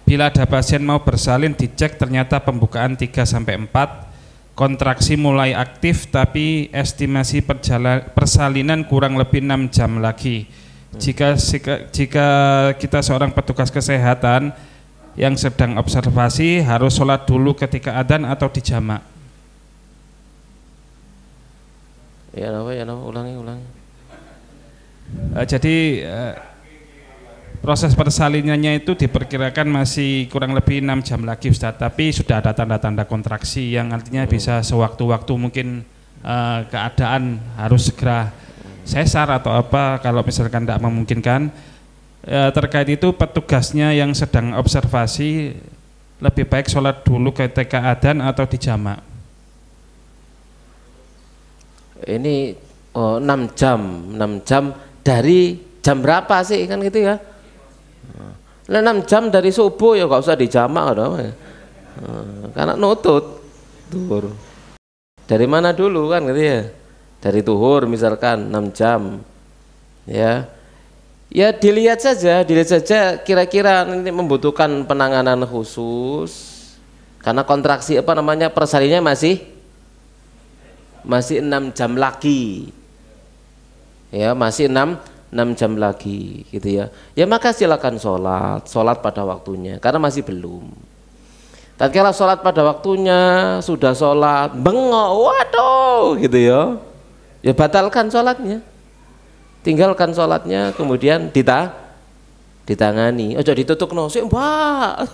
[SPEAKER 2] Bila ada pasien mau bersalin, dicek ternyata pembukaan 3-4 kontraksi mulai aktif, tapi estimasi persalinan kurang lebih 6 jam lagi. Jika kita seorang petugas kesehatan yang sedang observasi, harus sholat dulu ketika adzan atau dijamak?
[SPEAKER 1] Ya, ulangi.
[SPEAKER 2] Jadi proses persalinannya itu diperkirakan masih kurang lebih 6 jam lagi Ustaz, tapi sudah ada tanda-tanda kontraksi yang artinya bisa sewaktu-waktu mungkin keadaan harus segera sesar atau apa, kalau misalkan tidak memungkinkan. Terkait itu petugasnya yang sedang observasi lebih baik sholat dulu ketika adzan atau dijamak?
[SPEAKER 1] Ini 6 jam dari jam berapa sih, kan gitu ya. 6 jam dari subuh ya nggak usah dijamak karena nutut tuhur. Dari mana dulu, kan gitu ya. Dari tuhur misalkan 6 jam, ya. Ya dilihat saja kira-kira ini membutuhkan penanganan khusus karena kontraksi persalinnya masih 6 jam lagi, ya, masih 6 jam lagi gitu ya. Ya maka silakan sholat pada waktunya karena masih belum. Tatkala sholat pada waktunya, sudah sholat bengok, waduh gitu ya, ya batalkan sholatnya, tinggalkan sholatnya, kemudian ditangani. Ojo ditutuk no sih mbak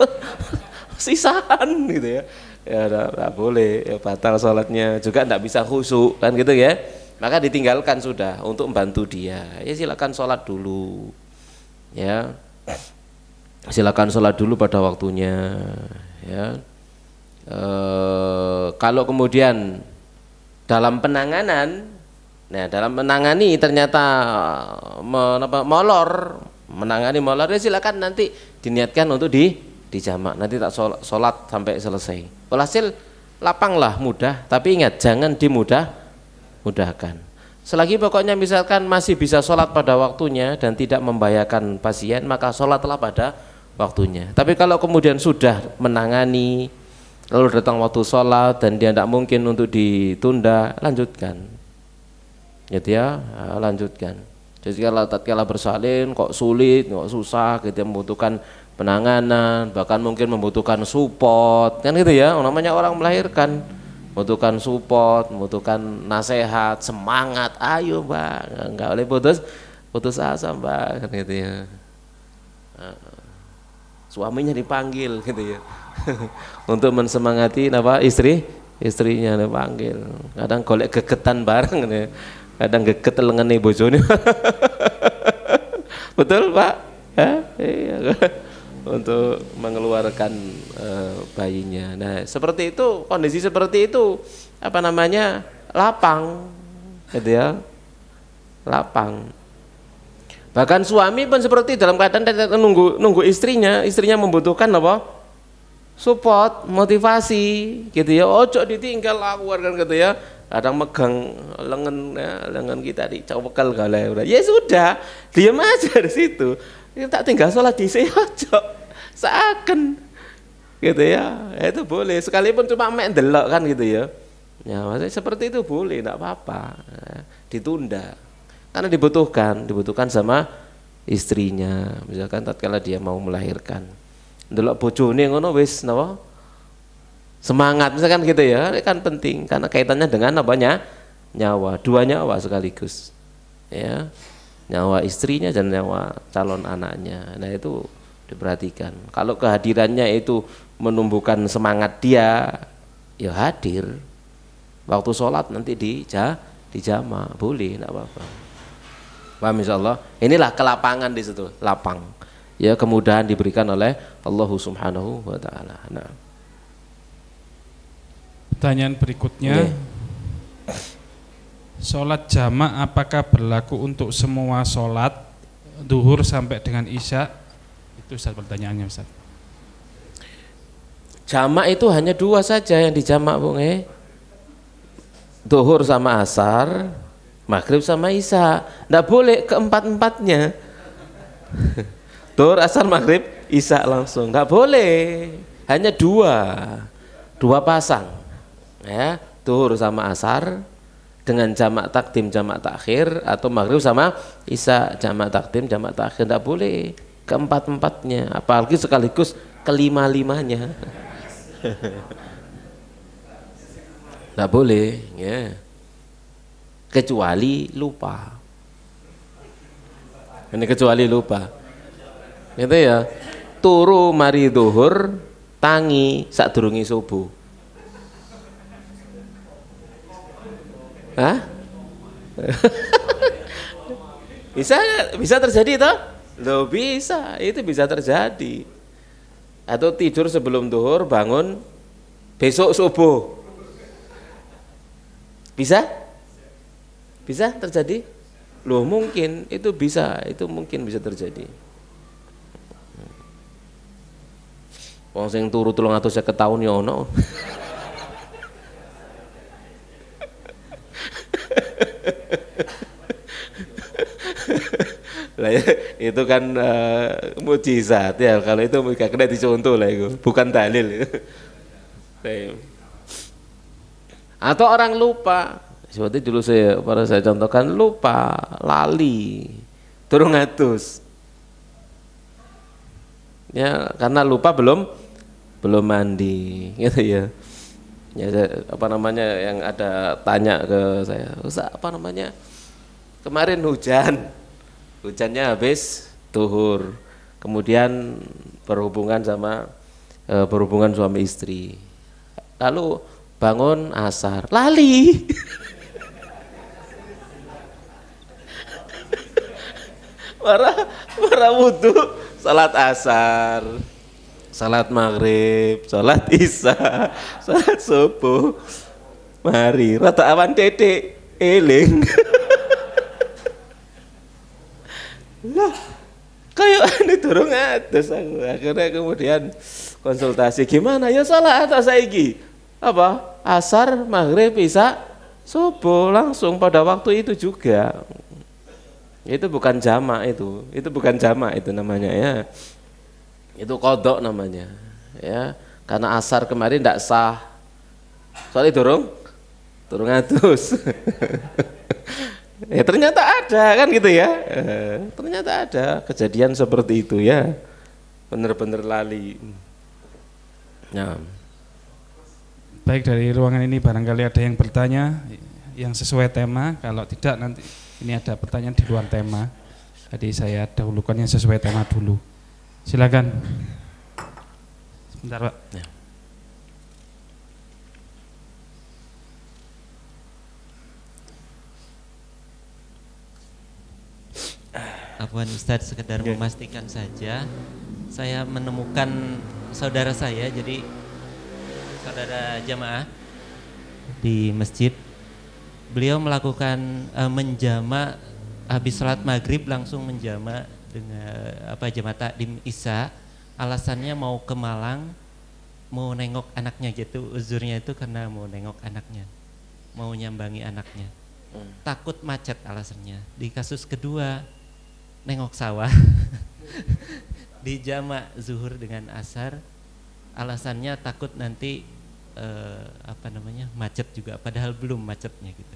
[SPEAKER 1] sisahan gitu ya. Ya tidak boleh, ya, batal sholatnya, juga tidak bisa khusyuk, kan gitu ya. Maka ditinggalkan sudah untuk membantu dia. Ya silakan sholat dulu, ya, silakan sholat dulu pada waktunya, ya. Kalau kemudian dalam penanganan, nah dalam menangani ternyata menangani molor, ya silakan nanti diniatkan untuk dijamak, nanti tak sholat sampai selesai. Walhasil lapanglah, mudah, tapi ingat jangan mudahkan. Selagi pokoknya misalkan masih bisa sholat pada waktunya dan tidak membahayakan pasien, maka sholatlah pada waktunya. Tapi kalau kemudian sudah menangani lalu datang waktu sholat dan dia tidak mungkin untuk ditunda, lanjutkan, gitu ya, lanjutkan. Jadi kalau tatkala bersalin kok sulit, kok susah, gitu, membutuhkan penanganan, bahkan mungkin membutuhkan support, kan gitu ya, namanya orang melahirkan, membutuhkan support, membutuhkan nasihat, semangat, ayo mbak, nggak boleh putus asa mbak, kan gitu ya. suaminya dipanggil gitu ya. Untuk mensemangati istrinya dipanggil. Kadang golek gegetan bareng gitu ya. Kadang geget lengene bojone. Betul, Pak? Iya. Untuk mengeluarkan bayinya. Nah, seperti itu, kondisi seperti itu lapang gitu ya. Lapang. Bahkan suami pun seperti dalam keadaan nunggu istrinya membutuhkan support, motivasi gitu ya. Ojo ditinggal keluarkan gitu ya. Kadang megang lengan kita dicawekal galai. Ya sudah, diam aja di situ. Tak tinggal sholat di sini ojo. Seakan gitu ya. Itu boleh sekalipun cuma mek ndelok kan gitu ya. Ya, maksudnya seperti itu boleh, enggak apa-apa. Ditunda. Karena dibutuhkan sama istrinya. Misalkan tatkala dia mau melahirkan. Ndelok bojone ngono wis napa? Semangat misalkan gitu ya, kan penting karena kaitannya dengan nyawa, 2 nyawa sekaligus. Ya. Nyawa istrinya dan nyawa calon anaknya. Nah, itu diperhatikan. Kalau kehadirannya itu menumbuhkan semangat dia, ya hadir. Waktu sholat nanti dijama, boleh, enggak apa-apa. Paham insyaallah. Inilah kelapangan di situ, lapang. Ya, kemudahan diberikan oleh Allah Subhanahu wa taala. Nah.
[SPEAKER 2] Pertanyaan berikutnya. Sholat jamak apakah berlaku untuk semua sholat duhur sampai dengan isya? Itu Ustaz pertanyaannya Ustaz.
[SPEAKER 1] Jamak itu hanya 2 saja yang dijamak, Bung. Duhur sama asar, maghrib sama isya. Nggak boleh keempat-empatnya. Duhur, asar, maghrib, isya langsung. Nggak boleh. Hanya 2 pasang. Ya, duhur sama asar dengan jamak takdim jamak takhir atau maghrib sama isya jamak takdim jamak takhir. Tidak boleh keempat-empatnya, apalagi sekaligus kelima-limanya. Tidak boleh ya. Kecuali lupa. Ini kecuali lupa gitu ya. Turu mari duhur tangi sadurunge subuh. Hah? bisa terjadi toh? Loh, bisa, itu bisa terjadi. Atau tidur sebelum duhur, bangun besok subuh. Bisa? Bisa terjadi? Loh, mungkin itu mungkin bisa terjadi. Wong sing turu 350 tahun ya ono. Lah itu kan mukjizat ya, kalau itu gak kena dicontoh lah itu, bukan dalil. Atau orang lupa, seperti dulu saya contohkan, lupa, lali, durung ngatus. Ya, karena lupa belum mandi gitu ya. Ya, yang ada tanya ke saya, Ustaz, kemarin hujannya habis duhur, kemudian berhubungan suami istri, lalu bangun asar, lali. marah wudhu, salat asar, salat maghrib, salat isya, salat subuh, mari rata awan dedek eling. Lah, kayak ane durung atus aku. Akhirnya kemudian konsultasi, gimana ya salah atau saiki? Apa? Asar, maghrib, isya, subuh langsung pada waktu itu juga. Itu bukan jamak itu bukan jamak itu namanya ya. Itu qadha namanya. Ya, karena asar kemarin tidak sah. Soalnya durung atus. Ya ternyata ada kan gitu ya, ternyata ada kejadian seperti itu ya, bener-bener lali. Ya.
[SPEAKER 2] Baik, dari ruangan ini barangkali ada yang bertanya yang sesuai tema, kalau tidak nanti ini ada pertanyaan di luar tema, jadi saya dahulukan yang sesuai tema dulu. Silakan. Bentar, Pak.
[SPEAKER 1] Ya.
[SPEAKER 3] Afwan Ustadz, sekedar memastikan saja, saya menemukan saudara saya, jadi saudara jamaah di masjid, beliau melakukan menjama habis sholat maghrib langsung menjama dengan jama takdim isya. Alasannya mau ke Malang, mau nengok anaknya gitu. Uzurnya itu karena mau nengok anaknya, mau nyambangi anaknya. Takut macet alasannya. Di kasus kedua nengok sawah di jama zuhur dengan asar, alasannya takut nanti macet juga, padahal belum macetnya gitu.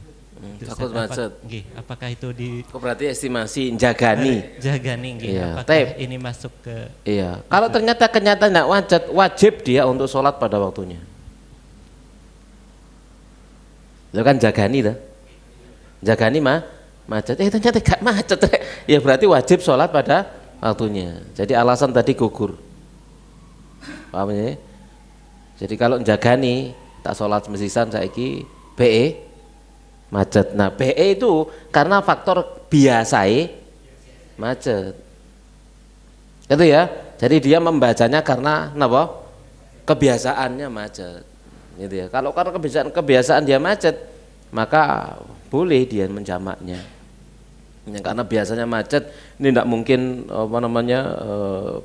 [SPEAKER 1] Takut macet.
[SPEAKER 3] Apakah itu
[SPEAKER 1] berarti estimasi jagani
[SPEAKER 3] nggih.
[SPEAKER 1] Iya.
[SPEAKER 3] Apakah ini masuk ke
[SPEAKER 1] iya. Kalau ternyata kenyataan tidak macet, wajib dia untuk sholat pada waktunya. Itu kan jagani dah. Jagani macet. Ternyata gak macet. Ya berarti wajib sholat pada waktunya. Jadi alasan tadi gugur. Paham ya? Jadi kalau jagani tak sholat mesisan saiki BE macet. Nah BE itu karena faktor biasai macet. Itu ya. Jadi dia membacanya karena apa? Kebiasaannya macet. Gitu ya. Kalau karena kebiasaan dia macet, maka boleh dia menjamaknya. Ya, karena biasanya macet, ini tidak mungkin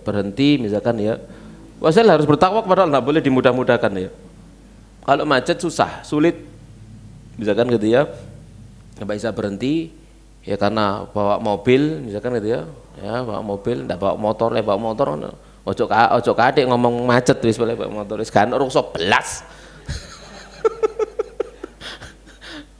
[SPEAKER 1] berhenti misalkan ya. Wah, saya harus bertakwa kepada Allah, tidak boleh dimudah-mudahkan ya. Kalau macet susah, sulit, misalkan gitu ya, nggak bisa berhenti, ya karena bawa mobil, misalkan gitu ya, bawa mobil, tidak bawa motor, ojo kadek ngomong macet, wis boleh bawa motor, wis kan rusak belas,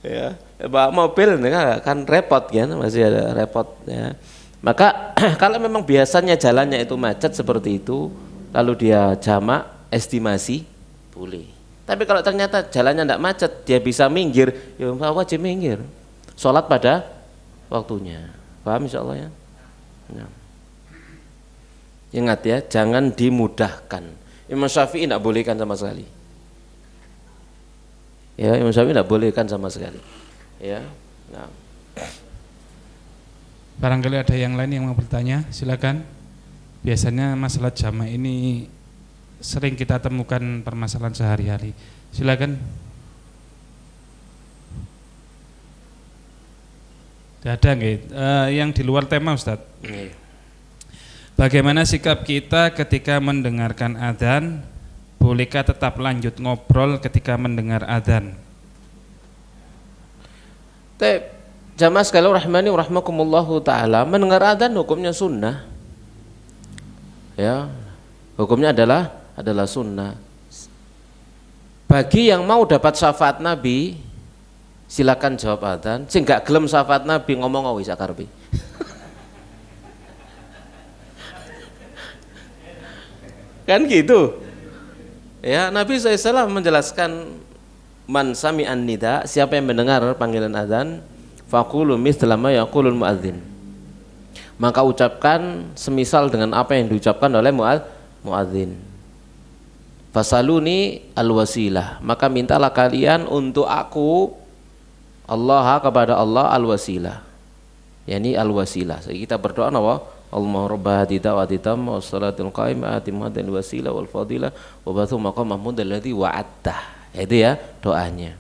[SPEAKER 1] ya bawa mobil, kan repot kan, masih ada repot ya. Maka kalau memang biasanya jalannya itu macet seperti itu, lalu dia jamak estimasi boleh. Tapi kalau ternyata jalannya tidak macet, dia bisa minggir, ya wajib minggir. Sholat pada waktunya. Paham insyaallah ya? Ya. Ingat ya, jangan dimudahkan. Imam Syafi'i tidak bolehkan sama sekali. Ya, Imam Syafi'i tidak bolehkan sama sekali. Ya. Nah.
[SPEAKER 2] Barangkali ada yang lain yang mau bertanya, silakan. Biasanya masalah jamak ini sering kita temukan permasalahan sehari-hari. Silakan. Tidak ada nggih? Yang di luar tema, Ustadz. Bagaimana sikap kita ketika mendengarkan adzan? Bolehkah tetap lanjut ngobrol ketika mendengar adzan?
[SPEAKER 1] Jamaah sekalian rahmani wa rahmakumullahu taala, mendengar adzan hukumnya sunnah. Ya, hukumnya adalah sunnah. Bagi yang mau dapat syafaat Nabi, silakan jawab adzan. Sing gak gelem syafaat Nabi ngomong wis akarepe. Kan gitu. Ya, Nabi SAW menjelaskan man sami'an nida, siapa yang mendengar panggilan adzan, faqulu mithla ma yaqulul muadzin. Maka ucapkan semisal dengan apa yang diucapkan oleh muadzin. Fasaluni alwasilah, maka mintalah kalian untuk aku Allah kepada Allah alwasilah. Yani alwasilah. Jadi kita berdoa apa? Allahumma rabb hadhihi da'wati tammah was salatul qa'imah ati muhaddal wasilah wal fadilah wa bathu maqam mahmud alladhi wa'atta. Itu ya doanya.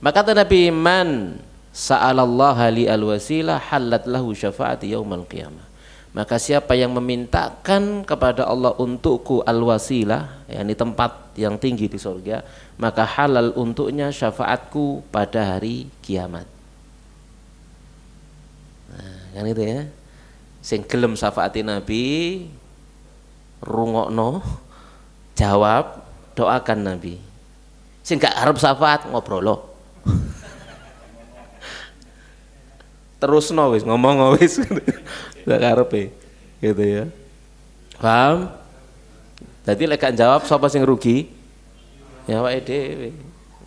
[SPEAKER 1] Maka kata Nabi, man sa'alallaha li alwasilah halat lahu syafa'ati yaumal qiyamah. Maka siapa yang memintakan kepada Allah untukku alwasilah, yakni tempat yang tinggi di surga, maka halal untuknya syafaatku pada hari kiamat. Nah, kan itu ya. Sing gelem syafaati Nabi, rungokno, jawab, doakan Nabi. Sing gak arep syafaat ngobrol. Terus wis ngomong wis gak karepe gitu ya. Paham? Jadi lek gak jawab sapa sing rugi? Ya awake dhewe.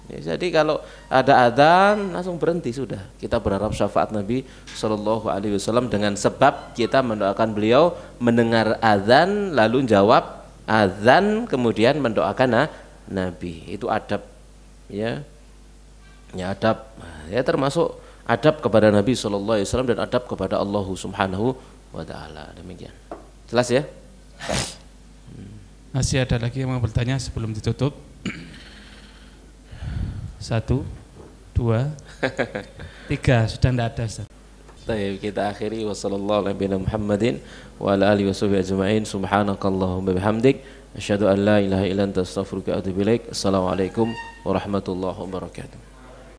[SPEAKER 1] Ya, jadi kalau ada adzan langsung berhenti sudah. Kita berharap syafaat Nabi sallallahu alaihi wasallam dengan sebab kita mendoakan beliau mendengar adzan lalu jawab azan kemudian mendoakan Nabi. Itu adab, ya. Ya adab, ya termasuk adab kepada Nabi SAW dan adab kepada Allah Subhanahu wa Ta'ala. Demikian. Jelas ya?
[SPEAKER 2] Masih ada lagi yang mau bertanya sebelum ditutup? 1, 2, 3, sudah tidak ada, Ustaz.
[SPEAKER 1] Baik, kita akhiri wassallallahu ala nabiyina Muhammadin wa ala alihi washabihi ajma'in. Subhanakallahumma bihamdik asyhadu an la ilaha illa anta astaghfiruka wa atubu ilaik. Assalamualaikum warahmatullahi wabarakatuh.